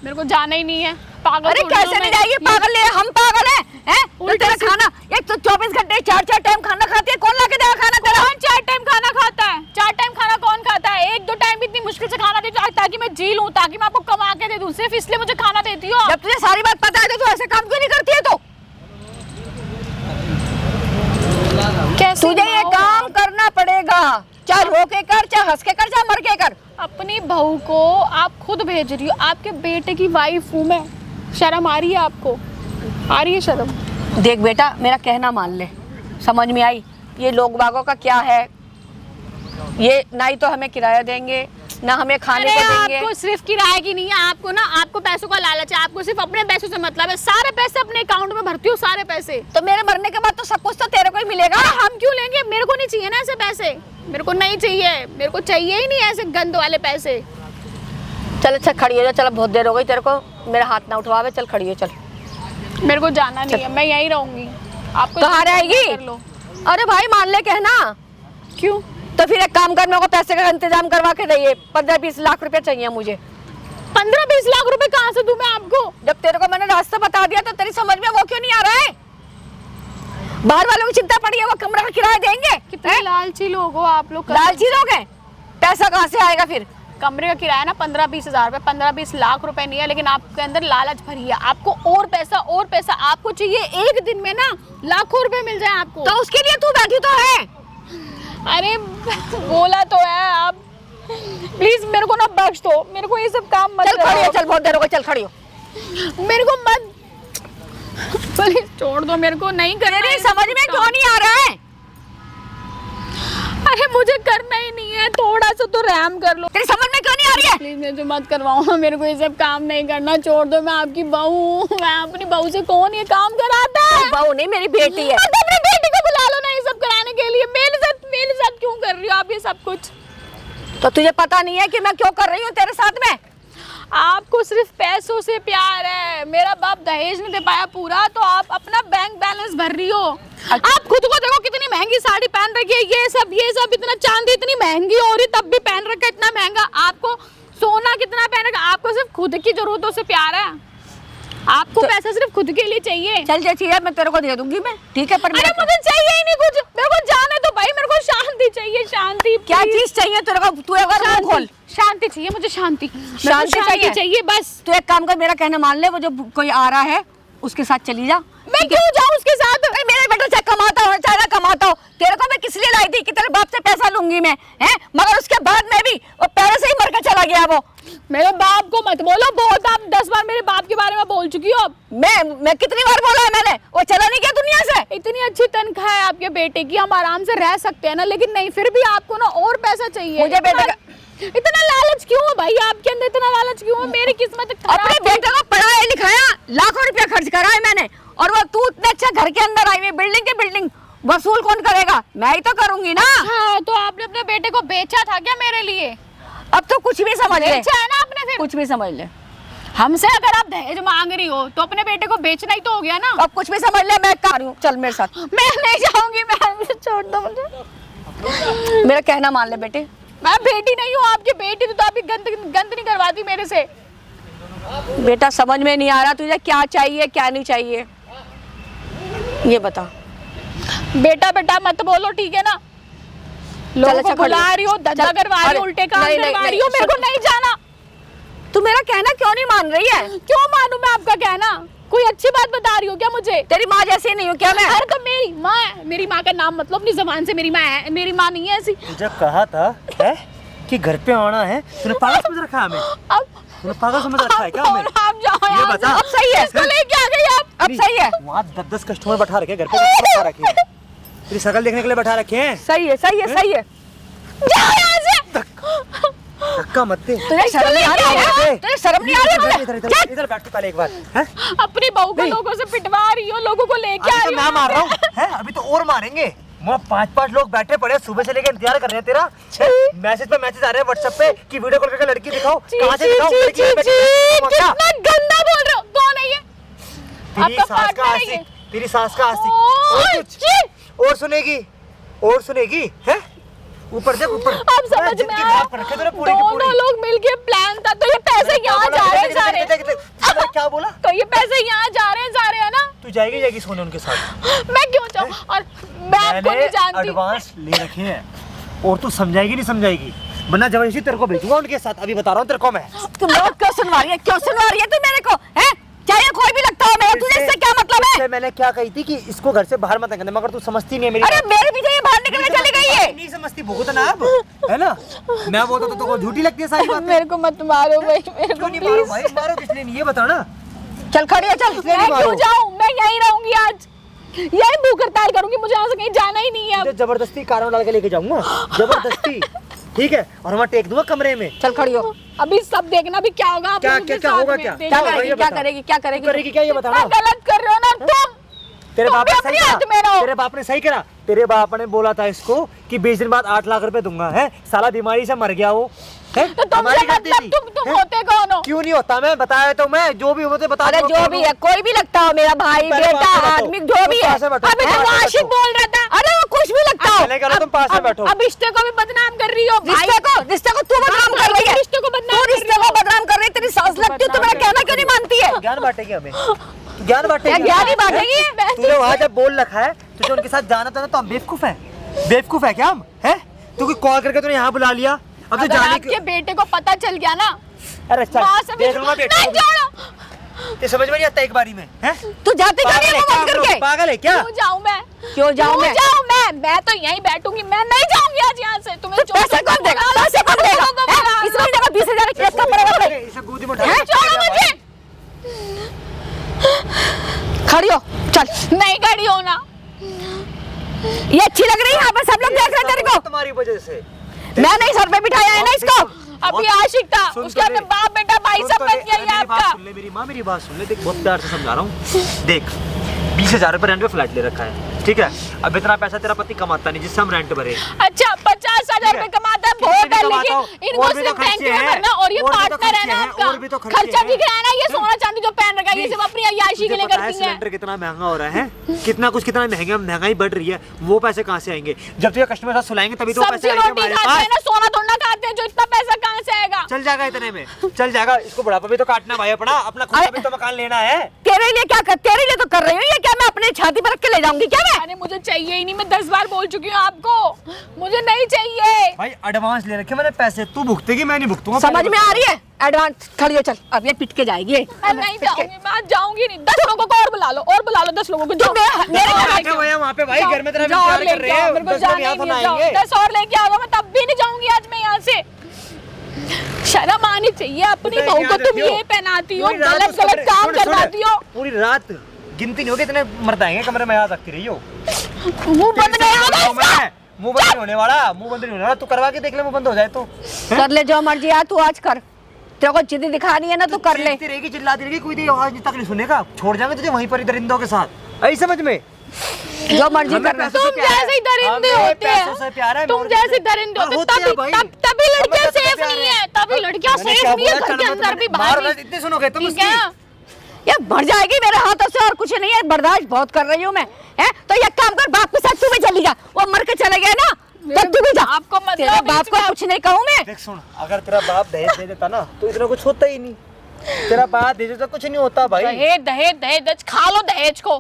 मेरे को जाना ही नहीं है। पागल अरे थोड़ी हूँ कैसे नहीं मैं। जाएगी, पागल है, हम पागल हैं? तो उल्टे तेरा से- खाना एक तो 24 घंटे 4 टाइम खाना खाती है, कौन ला के देगा खाना तेरा? कौन 4 टाइम खाना खाता है? 4 टाइम खाना कौन खाता है? 1-2 टाइम इतनी मुश्किल से खाना देती हो ताकि मैं जी लूं, ताकि मैं आपको कमा के दे दूं, सिर्फ इसलिए मुझे खाना देती हो। जब तुझे सारी बात पता है तो तू ऐसे काम क्यों नहीं करती है? तो कैसे तुझे ये माँ? काम करना पड़ेगा, चाहे रो के कर, चाहे हंस के कर, चाहे मर के कर। अपनी बहू को आप खुद भेज रही हो, आपके बेटे की वाइफ हूँ मैं। शर्म आ रही है आपको? आ रही है शर्म? देख बेटा, मेरा कहना मान ले, समझ में आई? ये लोग बागों का क्या है, ये ना ही तो हमें किराया देंगे ना हमें खाने अरे को देंगे। आपको सिर्फ किराए की नहीं है, आपको ना, आपको पैसों का लालच है, आपको सिर्फ अपने पैसों से मतलब है। सारे पैसे अपने अकाउंट में भरती हूँ, सारे पैसे। तो मेरे मरने के बाद तो सब कुछ तो तेरे को ही मिलेगा। अरे हम क्यों लेंगे? मेरे को नहीं चाहिए ना ऐसे पैसे, मेरे को नहीं चाहिए, मेरे को चाहिए ही नहीं ऐसे गंद वाले पैसे। चल अच्छा खड़ी हो जा, चल बहुत देर हो गई तेरे को, मेरा हाथ ना उठवावे, चल खड़ी हो चल। मेरे को जाना नहीं है, मैं यहीं रहूंगी। आपको कहाँ जितना रहेगी? कर लो। अरे भाई मान ले कहना। क्यों? तो फिर एक काम कर, मेरे को पैसे का इंतजाम करवा के दइए, 15-20 लाख रुपए चाहिए मुझे। 15-20 लाख रुपए कहाँ से दूं मैं आपको? जब तेरे को मैंने रास्ता बता दिया तो तेरी समझ में वो क्यों नहीं आ रहा है? बाहर वालों की चिंता पड़ी है, वो कमरा का किराया देंगे? कितने लालची लोग हो आप लोग। लालची लोग हैं, पैसा कहाँ से आएगा फिर? कमरे का किराया ना 15-20 हजार रुपए, 15-20 लाख रुपए नहीं है, लेकिन आपके अंदर लालच भरी है। आपको और पैसा आपको चाहिए, एक दिन में ना लाखों रुपए मिल जाए आपको। तो उसके लिए तू बैठी तो है। अरे बोला तो है आप, प्लीज मेरे को ना बख्श दो, मेरे को ये सब काम मत चल खड़ी हो, कराओ। चल बहुत देर हो गई, चल खड़ी हो। मेरे को मत, प्लीज छोड़ दो, मेरे को नहीं करना तेरी है समझ में क्यों नहीं आ रहा है? अरे मुझे करना ही नहीं है, थोड़ा सा तो रहम कर लो। तेरी समझ में क्यों नहीं आ रही है? प्लीज मुझे मत करवाओ, मेरे को ये सब काम नहीं करना, छोड़ दो। मैं आपकी बहू हूँ, मैं अपनी बहू से कौन ये काम कराता है? बहू नहीं, मेरी बेटी है। और तो अपनी बेटी को बुला लो ना ये सब कराने के लिए। मेरे साथ क्यों कर रही हो आप ये सब कुछ? तो तुझे पता नहीं है कि मैं क्यों कर रही हूँ तेरे साथ में? आपको सिर्फ पैसों से प्यार है। मेरा बाप दहेज नहीं दे पाया पूरा, तो आप अपना बैंक बैलेंस भर रही हो। आप खुद को देखो, कितनी महंगी साड़ी पहन रखी है, ये सब इतना चांदी इतनी महंगी हो रही, तब भी पहन रखा है इतना महंगा। आपको सोना कितना पहन रखा, आपको सिर्फ खुद की जरूरतों से प्यार है। आपको तो, पैसा सिर्फ खुद के लिए चाहिए। चल जो चाहिए मैं तेरे को दे दूंगी मैं, ठीक है? पर अरे मुझे चाहिए ही नहीं कुछ, मेरे को जाने दो भाई, मेरे को शांति चाहिए, शांति। क्या please। चीज चाहिए तेरे को? तू एक बार मुंह खोल। शांति चाहिए मुझे, शांति शांति चाहिए? चाहिए बस। तू एक काम कर, मेरा कहना मान ले, वो जो कोई आ रहा है उसके साथ चली जा। मैं क्यों जाऊँ उसके साथ? अरे मेरा बेटा चाहे कमाता हो चाहे ना कमाता हो, तेरे को मैं किस लिए लाई थी कि तेरे बाप से पैसा लूंगी मैं, हैं? मगर उसके बाद में भी वो पैरों से ही मर के चला गया वो। मेरे बाप को मत बोलो, बहुत आप 10 बार मेरे बाप के बारे में बोल चुकी हो। अब मैं कितनी बार बोला है मैंने, वो चला नहीं गया दुनिया से। इतनी अच्छी तनख्वाह है आपके बेटे की, हम आराम से रह सकते हैं ना, लेकिन नहीं, फिर भी आपको ना और पैसा चाहिए। मुझे बेटे का- इतना लालच क्यों है भाई आपके अंदर, इतना लालच क्यों है? मेरी किस्मत खराब अपने है। बेटे को पढ़ाया लिखाया, लाखों रुपया खर्च करा है मैंने, और वो तू इतने अच्छा घर के अंदर आई हुई, बिल्डिंग के बिल्डिंग वसूल कौन करेगा? मैं ही तो करूंगी ना। हाँ, तो आपने अपने बेटे को बेचा था क्या मेरे लिए? अब तो कुछ भी समझ ले, बेचा है ना आपने फिर। कुछ भी समझ ले। हमसे अगर आप दहेज मांग रही हो तो अपने बेटे को बेचना ही तो हो गया ना। अब कुछ भी समझ ले, मैं कर रही हूँ, चल मेरे साथ। मैं नहीं जाऊंगी, मैं छोड़ दो मुझे। मेरा कहना मान ले बेटे। मैं बेटी नहीं हूँ आपकी, बेटी तो आप गंद नहीं करवाती मेरे से। बेटा समझ में नहीं आ रहा तुझे क्या चाहिए क्या नहीं चाहिए, ये बता। बेटा बेटा मत बोलो, ठीक है ना? लोगों को अच्छा, बुला खड़ी। रही हो, धंधा चल, करवा रही अरे, हो, उल्टे काम नहीं, नहीं, करवा रही हो, नहीं, मेरे को नहीं जाना। तू मेरा कहना क्यों नहीं मान रही है? क्यों मानूं मैं आपका कहना? कोई अच्छी बात बता रही हो क्या मुझे? तेरी माँ जैसी नहीं हूँ क्या मैं? अरे तो मेरी माँ है, मेरी माँ का नाम मतलब अपनी जबान से मेरी माँ है, मेरी माँ नहीं है ऐसी। तुझे कहा था है कि घर पे आना है, तूने पागल समझ रखा है हमें? अब तूने पागल समझ रखा है क्या हमें? आप जाओ ये यहाँ बता। से। अब सही है, इसको लेके आ गई आप। अब सही है, वहाँ 10-10 कस्टमर बैठा रखे, घर पे बैठा रखे हैं, तेरी शक्ल देखने के लिए बैठा रखे हैं। सही है, सही है, सही है। जाओ यहाँ से। धक्का मत दे। तुझे शर्म नहीं आ रही है? तुझे शर्म नहीं आ रही है? इधर तुझे? इधर बैठ तू पहले एक बार, हैं? अपनी बहू को लोगों से पिटवा रही हो, लोगों को लेके आ अभी रही तो हो। मैं मार रहा हूँ, हैं? अभी तो और मारेंगे, वहाँ 5-5 लोग बैठे पड़े सुबह से लेकर इंतजार कर रहे हैं तेरा। मैसेज पे मैसेज आ रहे हैं व्हाट्सएप पे कि वीडियो कॉल करके लड़की दिखाओ। कहाँ से दिखाओ? लड़की है बैठी है। क्या? कितना गंदा बोल रहे हो, कौन है ये? तेरी आपका सास का partner है ये? आशिक, तेरी सास का आशिक। ओह, और कुछ? shit! और सुनेगी, और सुनेगी, हैं? ऊपर देख ऊपर। अब समझ में जिंदगी आया, खराब कर रखे तूने पूरी की पूरी। दोनों लोग मिलके प्लान था, तो ये पैसे यहाँ जा रहे हैं सारे। क्या बोला? तो ये पैसे यहाँ जा रहे हैं सारे, है ना? तू जाएगी सोने उनके साथ। मैं क्यों जाऊँ? और मैं आपको नहीं जानती। एडवांस ले रखे हैं और तू समझाएगी नहीं समझाएगी, वरना जबरदस्ती तेरे को भेजूंगा उनके साथ। अभी बता रहा हूँ तेरे को मैं। तुम लोग क्यों सुनवा रही है? क्यों सुनवा रही है तू मेरे को? हैं? चाहे कोई भी लगता हो मैं, तुझे इससे क्या मतलब है? इससे मैंने क्या कही थी कि इसको घर से बाहर मत निकलने, मगर तू समझती नहीं है मेरी। अरे मेरे पीछे ये बाहर निकलने चली गई है। नहीं समझती, भुगत ना अब, है ना? मैं बोलता तो को झूठी लगती है सारी बातें। मेरे को मत मारो भाई, मेरे को क्यों नहीं मारो प्लीज। भाई? मारो किस लिए नहीं ये बता ना। चल खड़ी हो, चल। मैं क्यों जाऊँ? मैं यहीं रहूंगी आज, यही भूख हड़ताल करूंगी, मुझे यहाँ से कहीं जाना ही नहीं है तो अब। जबरदस्ती कार डाल के लेके जाऊंगा, जबरदस्ती, ठीक है? और वहाँ टेक दूंगा कमरे में। चल खड़ी हो। अभी सब देखना भी क्या होगा। आप क्या- लोगों के क्या- क्या साथ होगा में। क्या? देखना। क्या करेगी? क्या करेगी? क्या करेगी? करेगी क्या ये बता इतना ना। गलत कर रहे हो ना तुम। तेरे तुम बाप भी ने अपनी सही हाथ में करा, रहो। तेरे बाप ने सही करा। तेरे बाप ने बोला था इसको कि 20 दिन बाद 8 लाख रुपए दूंगा, है? साला बीमारी से मर गया वो, है? तो तुमसे हमारी गलती मतलब थी, तुम हैं? होते कौन हो? क्यों नहीं होता? मैं बताया तो मैं जो भी होते बता अरे दूंगा जो कौन भी हूँ। है, कोई भी लगता हो, मेरा भाई, पहले बेटा, पास में बैठो। आदमी, जो भी तुम है। पास में बैठो, अबे तुम वो पास में आशिक बैठो। बोल रहा था। अरे वो कुछ भी लगता हो। मैंने कहा तुम पास में बैठो। अब रिश्ते को भी बदनाम कर रही हो भाई। रिश्ते को तू बदनाम कर रही है। रिश्ते को बदनाम तू कर रिश्ते को बदनाम कर रही है। तेरी सास लगती है, तू मेरा कहना क्यों नहीं मानती है? ज्ञान बांटेगी हमें, तू ज्ञान बांटेगी। ज्ञान ही बांटेगी। तूने वहाँ जब बोल रखा है तुझे उनके साथ जाना था ना, तो हम बेवकूफ है? बेवकूफ है क्या हम, हैं? तू कोई कॉल करके तूने यहाँ बुला लिया, अब तो अगर जाने आपके बेटे को पता चल गया ना, अरे चल वहाँ से भी देख लूंगा बेटा नहीं को भी। जाना। ये समझ में नहीं आता एक बारी में, हैं? तू जाती क्यों नहीं है वो बंद करके? पागल है क्या? क्यों जाऊँ मैं? क्यों जाऊँ मैं? मैं तो यहीं बैठूंगी, मैं नहीं जाऊंगी आज यहाँ से। तुम्हें तो पैसे कौन देगा? पैसे कौन देगा? हैं? इस महीने का 20,000 केस का पड़ेगा अरे, भाई। इसे गोदी में उठा हैं? के छोड़ो मुझे। खड़ी हो, चल। नहीं खड़ी होना। ये अच्छी लग रही है, यहाँ पे सब लोग देख रहे हैं तेरे को। तुम्हारी वजह से। मैं नहीं सर पे बिठाया है ना इसको। अभी आशिक था, सुन उसके तो अपने ले। बाप बेटा भाई सुन सब तो बन ले। गया अरे ये मेरी बात आपका। सुन ले, मेरी माँ मेरी बात सुन ले, देख बहुत प्यार से समझा रहा हूँ। देख 20,000 रुपए रेंट पे फ्लैट ले रखा है, ठीक है? अब इतना पैसा तेरा पति कमाता नहीं जिससे हम रेंट भरे। अच्छा 50,000 रुपए कमाता है, बहुत है, लेकिन इनको और भी तो सिर्फ बैंक खर्चे में हैं, भरना, और ये और भी तो पार्टनर है खर्चे ना हैं, आपका। और भी तो खर्चे खर्चा हैं। दिख रहा है ना, ये सोना चांदी जो पहन रखा है, ये सब अपनी अय्याशी के लिए तुझे पता है करती है। सिलेंडर कितना महंगा हो रहा है? कितना कुछ कितना महंगाई बढ़ रही है, वो पैसे कहाँ से आएंगे? जब तुझे कस्टमर साथ सुलाएंगे तभी तो पैसे सब्जी आएंगे रोटी हमारे खाते हैं पास। ना, सोना थोड़ा खाते हैं, जो इतना पैसा कहाँ से आएगा? चल जाएगा इतने में, चल जाएगा। इसको बुढ़ापा भी तो काटना भाई अपना, अपना खुद का भी तो मकान लेना है। तेरे लिए क्या कर, तेरे लिए तो कर रही हूँ। ये क्या मैं अपने छाती पर रख के ले जाऊंगी क्या मैं? अरे मुझे चाहिए ही नहीं, मैं 10 बार बोल चुकी हूँ आपको, मुझे नहीं चाहिए। भाई एडवांस ले रखे मैंने पैसे, तू भुगतेगी मैं नहीं भुगतूंगा। समझ में आ रही है? एडवांस खड़ी हो, चल। अब ये पिट के जाएगी। मैं नहीं जाऊंगी, मैं आज जाऊंगी नहीं। 10 लोगों को और बुला लो, और बुला लो 10 लोगों को। जाओ। मेरे जाओ, घर बैठे हुए हैं वहाँ पे भाई, घर में तेरा जाओ, इंतजार लेके कर रहे आओ, हैं। मेरे को 10 लोग जाना यहाँ ही तो नहीं, ना जाओ। आएंगे। 10 और लेके आओ, मैं तब भी नहीं जाऊंगी आज मैं यहाँ से। शर्म आनी चाहिए अपनी बहू को, तुम ये पहनाती हो, गलत गलत काम करवाती हो। पूरी रात गिनती नहीं होगी, इतने मर्द आएंगे कमरे में, याद रखती रही हो। मुंह बंद नहीं होगा इसका। मुंह बंद नहीं होने वाला, मुंह बंद नहीं होने वाला। तू करवा के देख ले, मुंह बंद हो जाए तो। कर ले जो मर्जी आ, तू आज कर। तेरे को जिद्दी दिखानी है ना, तू कर ले। चीखती रहेगी, चिल्लाती रहेगी, कोई तेरी आवाज तक नहीं सुनेगा। छोड़ जाएंगे तुझे वहीं पर दरिंदों के साथ। ऐसी समझ में? जो मर्जी हमें कर ले। पैसों से तुम प्यार है। जैसे ही दरिंदे हमें होते पैसों से प्यार है, हैं, तुम और जैसे किसी- दरिंदे होते होते हैं भाई। तभी हमें लड़कियां पैसों से सेफ प्यार नहीं है। है, तभी लड़कियां मैंने सेफ क्या नहीं है, बोला? घर चल, के मैं अंदर भी तुम्हें बाहर मार भी। इतनी सुनोगे तुम ठीक है? ये बढ़ जाएगी मेरे हाथों से, और कुछ नहीं है। बर्दाश्त बहुत कर रही हूँ मैं, है? तो ये काम कर, बाप के साथ तू भी चली जा। वो मर के चले गए ना, तो तू भी जा। आपको मतलब तेरे बाप को कुछ नहीं कहूँ मैं। देख सुन, अगर तेरा बाप दहेज दे देता ना तो इतना कुछ होता ही नहीं। तेरा बाप दे देता कुछ नहीं होता भाई। दहेज दहेज दहेज दहेज खा लो, दहेज को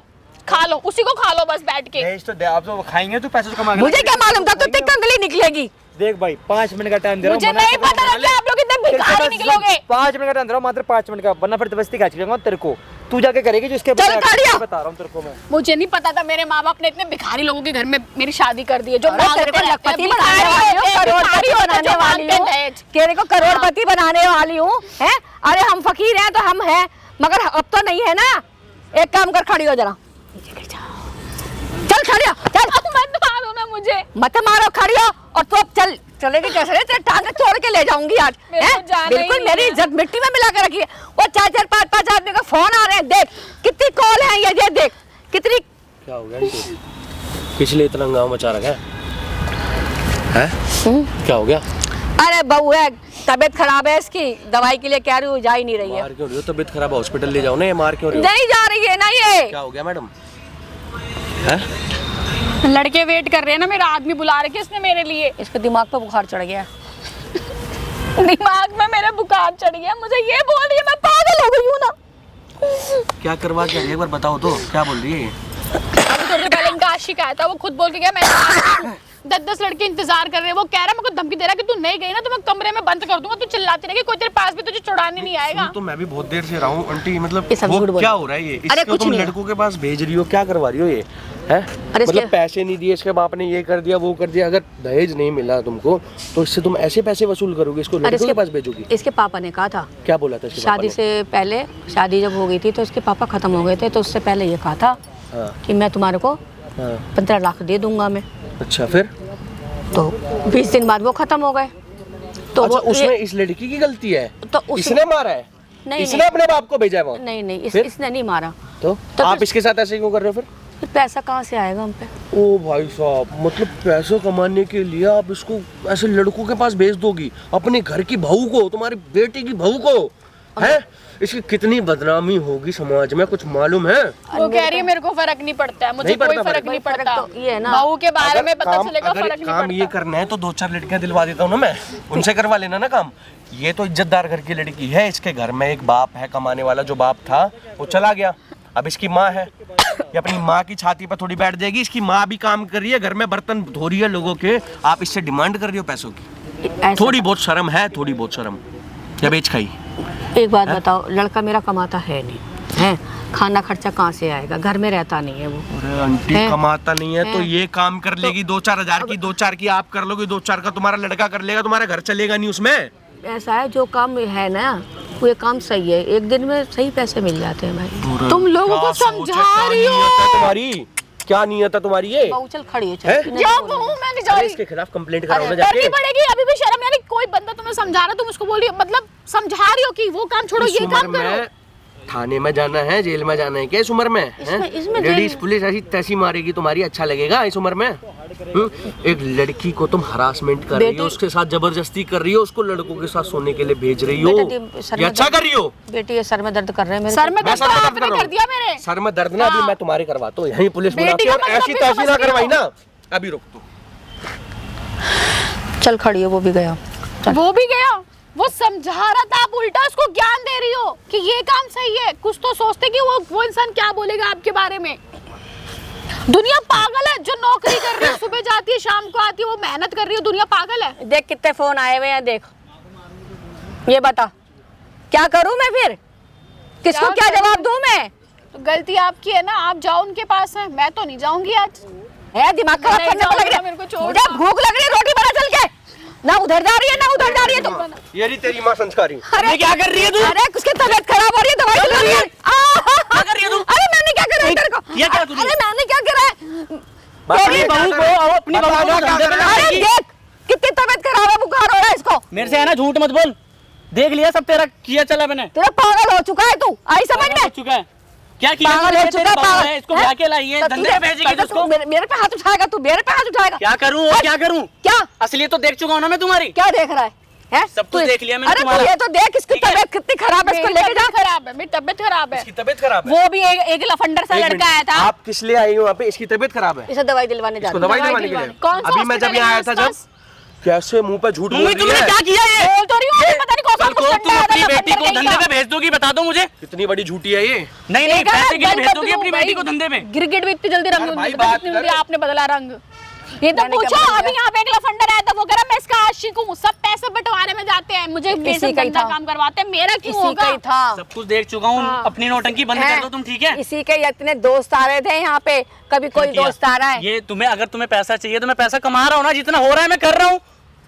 खा लो, उसी को खा लो बस बैठ के। दहेज तो दे, आप तो खाएंगे तो पैसे कमा के मुझे क्या मालूम था तू कंदली निकलेगी? देख भाई 5 मिनट का टाइम दे रहा हूँ। मुझे नहीं पता था कि आप लोग इतने भिखारी निकलोगे। 5 मिनट का टाइम दे रहा हूँ, मात्र 5 मिनट का, वरना फिर जबरदस्ती खींच लूंगा तेरे को। तू जाके करेगी जो इसके चल काढ़िया। बता रहा हूँ तेरे को मैं। मुझे नहीं पता था मेरे माँ बाप ने इतने भिखारी लोगों के घर में मेरी शादी कर दी है, जो अरे तेरे मांगते को रहते हैं, लखपति भिखारी बनाने वाली हूँ, होते हैं, करोड़पति भिखारी होते हैं, बनाने जो वाली मांगते हैं हूँ। दहेज। तेरे को करोड़पति बनाने वाली हूँ, है? अरे हम फकीर हैं तो हम हैं, मगर अब तो नहीं है ना। एक काम कर, खड़ी हो जरा। चल खड़ी हो, चल। मत मारो ना मुझे। मत मारो, खड़ी हो। और तू अब चल, चलेगी कैसे रे? तेरे टांगे तोड़ के ले जाऊंगी आज, मेरे हैं? को जाना ही बिल्कुल नहीं मेरी है। इज्जत मिट्टी में मिला के रखी है। वो 4-4 5-5 आदमी का फोन आ रहे हैं, देख कितनी कॉल है ये देख कितनी। क्या हो गया इनको? किस लिए इतना हंगामा मचा रखा है? क्या हो गया? अरे बहू है, तबीयत खराब है इसकी, दवाई के लिए कह रही हूँ, जा ही नहीं रही है। मार क्यों रही हो? तबीयत खराब है, हॉस्पिटल ले जाओ ना। ये मार क्यों रही हो? नहीं जा रही है ना ये। क्या हो गया मैडम? हैं? लड़के वेट कर रहे हैं ना, मेरा आदमी बुला रहे किसने मेरे लिए। इसके दिमाग पे बुखार चढ़ गया। दिमाग में मेरे बुखार चढ़ गया, मुझे ये बोल रही है, मैं पागल हो गई हूँ ना। क्या करवा के एक बार बताओ तो, क्या बोल रही है? अभी थोड़ी देर पहले इनका आशिक आया था, वो खुद बोल के गया मैं 10 लड़के इंतजार कर रहे हैं। वो कह रहा है, मेरे को धमकी दे रहा है कि तू नहीं गई ना तो मैं कमरे में बंद कर दूंगा, तू चिल्लाती रहेगी, कोई तेरे पास भी तुझे छुड़ाने नहीं आएगा। तो मैं भी बहुत देर से रहा हूँ आंटी, मतलब ये सब झूठ वो बोल क्या रही हो रहा है ये? अरे इसको कुछ तुम नहीं है। लड़कों के पास भेज रही हो, क्या करवा रही हो ये? है मतलब पैसे नहीं दिए, इसके बाप ने ये कर दिया वो कर दिया। अगर दहेज नहीं मिला तुमको तो इससे तुम ऐसे पैसे वसूल करोगे, इसको लड़कों के पास भेजोगी? इसके पापा ने कहा था। क्या बोला था इसके पापा शादी ने? से पहले, शादी जब हो गई थी तो इसके पापा खत्म हो गए थे, तो उससे पहले ये कहा था हाँ। कि मैं तुम्हारे को हाँ। 15 लाख दे दूंगा मैं। अच्छा, फिर? तो 20 दिन बाद वो खत्म हो गए। तो अच्छा, वो उसमें इस लड़की की गलती है? तो इसने मारा है? नहीं, इसने नहीं। अपने बाप को भेजा है वहाँ? नहीं फिर? इसने नहीं मारा। तो आप इसके साथ ऐसे क्यों कर रहे हो फिर? फिर पैसा कहाँ से आएगा हम पे? ओ भाई साहब, मतलब पैसे कमाने के लिए आप इसको ऐसे लड़कों के पास भेज दोगी? अपने घर की बहू को, तुम्हारी बेटी की बहू को? है इसकी कितनी बदनामी होगी समाज में, कुछ मालूम है? वो कह रही है मेरे को फर्क नहीं पड़ता है, मुझे नहीं कोई पड़ता फर्क नहीं फर्क पड़ता। तो ये है ना। बहू के बारे में पता काम- चलेगा, अगर फर्क नहीं काम ये पड़ता। करना है तो 2-4 लड़कियां दिलवा देता हूँ ना मैं, उनसे करवा लेना ना काम। ये तो इज्जतदार घर की लड़की है, इसके घर में एक बाप है कमाने वाला, जो बाप था वो चला गया, अब इसकी माँ है, ये अपनी माँ की छाती पर थोड़ी बैठ जाएगी। इसकी माँ भी काम कर रही है, घर में बर्तन धो रही है लोगों के, आप इससे डिमांड कर रही हो पैसों की? ऐसा- थोड़ी बहुत शर्म है, थोड़ी बहुत शर्म। या बेच खाई? एक बात बताओ, लड़का मेरा कमाता है नहीं है, खाना खर्चा कहाँ से आएगा, घर में रहता नहीं है वो। अरे आंटी, है? कमाता नहीं है तो है? ये काम कर लेगी, 2-4 हजार की, 2-4 की आप कर लोगे, 2-4 का तुम्हारा लड़का कर लेगा, तुम्हारा घर चलेगा नहीं उसमें। ऐसा है, जो काम है ना वो ये काम सही है, एक दिन में सही पैसे मिल जाते हैं भाई। तुम लोगों को क्या सोच है, समझा रही क्या नीयत है हो। तुम्हारी? क्या नीयत है तुम्हारी ये? बहू चल खड़ी हो, है? चल। जाओ बहू, मैं नहीं जा अरे रही। इसके खिलाफ कंप्लेंट कराओ ना करनी जाके। पड़ेगी, अभी भी शर्म यानी कोई बंदा तुम्हें समझा रहा, तुम उसको बोल रही हो, मतलब समझा रही हो कि वो काम छोड़ो, इस ये उम्र काम करो। में थाने में जाना है, जेल में जाना है क्या इस उम्र में? इसमें लेडीज जेल- पुलिस ऐसी तैसी मारेगी तुम्हारी, अच्छा लगेगा इस उम्र में? एक लड़की को तुम हरासमेंट कर रही हो, उसके साथ जबरदस्ती कर रही हो, उसको लड़कों के साथ सोने के लिए भेज रही हो, बेटा, सर ये में अच्छा दर्द- कर रही हो? बेटी ये सर में दर्द कर रहे हैं मेरे। सर में मैं दर्द सर में दर्द आपने कर रहा कर दिया हूँ, मेरे। सर में दर्द ना अभी हाँ। मैं तुम्हारे करवाता हूँ, यहीं पुलिस बेटी बुलाती का है, और मतलब ऐसी भी तैसी समझ ना रही करवाई हो। ना। अभी रुक तू। चल खड़ी हो, वो भी गया। वो भी गया, वो समझा रहा था, आप उल्टा उसको ज्ञान दे रही हो कि ये काम सही है। कुछ तो सोचते कि वो इंसान क्या बोलेगा आपके बारे में। दुनिया पागल है, जो नौकरी कर रही है, सुबह जाती है शाम को आती है, वो मेहनत कर रही है, दुनिया पागल है। देख कितने फोन आए हुए हैं, देख ये बता क्या करूं मैं फिर, किसको क्या करूं? जवाब दूं मैं? तो गलती आपकी है ना, आप जाओ उनके पास है, मैं तो नहीं जाऊंगी आज। है दिमाग खराब नहीं करने को लग जाऊंगा, रहा मेरे को है, छोड़ मुझे दो। भूख लग रही है, रोटी बना चल के। ना उधर जा रही है ना उधर जा रही है तुम। ये रही तेरी माँ संस्कारी। अरे क्या कर रही है तू? अरे उसकी तबीयत खराब हो रही है, दवाई खिला रही है। क्या कर रही है तू? अरे मैंने क्या करा है तेरे को? ये क्या तूने? अरे मैंने क्या करा है? अपनी बहू को और अपनी बहू को धंधे पे अरे लगाएगी। देख कितनी तबीयत खराब है, बुखार हो रहा है इसको। मेरे से है ना झूठ मत बोल, देख लिया सब तेरा किया चला मैंने। तेरा पागल हो चुका है तू, आई समझ में? हो चुका है क्या किया पागल तूने? हो तेरी चुका बहू पागल है, इसको ब्याह के लाई है, तो धंधे तुझे- पे भेजेगी तो इसको। तू मेरे पे हाथ उठाएगा, तू मेरे पे हाथ उठाएगा। क्या करूं और क्या करूं? क्या असली तो देख चुका हूं ना मैं तुम्हारी। क्या देख रहा है? हैं? सब कुछ तू- देख लिया मैंने अरे तुम्हारा। तू ये तो देख इसकी ठीक है? तबीयत कितनी खराब है, इसको मेरी लेके जा। तबीयत खराब है, मेरी तबीयत खराब है। इसकी तबीयत खराब है। वो भी एक लफंडर सा एक लड़का मिनट, आया था। आप किस लिए आई हो यहाँ पे? इसकी तबीयत खराब है, इसे दवाई दिलवाने जा इसको रही हूँ। दवाई दवाई दिलवाने के लिए। दिलवाने। कौन सा अभी मैं जब हॉस्पिटल यहाँ है आया था, जब आसपास? कैसे मुंह पे झूठ बोल मम्मी रही तुमने है। क्या किया ये? बोल तो रही हूँ, अभी पता नहीं कौन सा कल को कुछ तुम ठंडा अपनी है, बेटी को लफंडर धंधे कहीं पे का। भेज दोगी, बता दो मुझे। कितनी बड़ी झूठी है ये। नहीं नहीं, देखा ना, पैसे के लिए गन भेज दोगी पकड़ूं अपनी भाई। बेटी को धंधे पे। गिरगिट भी इतनी जल्दी रंग भाई, नहीं बात बदलता, इतनी कर। आपने बदला रंग। ये तो मैंने क्या पूछो, बदला? अभी यहाँ पे एक लफंडर आया था, वो कह रहा मैं इसका आशिक हूँ, सब पैसे बंटवारे में जाते हैं, मुझे ये इसी सब का ही गंदा था। काम करवाते हैं, मेरा क्यों इसी का होगा? ही था। सब कुछ देख चुका हूँ, हाँ। अपनी नौटंकी बंद कर दो तुम, ठीक है? इसी के इतने दोस्त आ रहे थे यहाँ पे, कभी कोई क्या? दोस्त आ रहा है ये तुम्हें, अगर तुम्हें पैसा चाहिए तो मैं पैसा कमा रहा हूँ ना, जितना हो रहा है मैं कर रहा हूँ।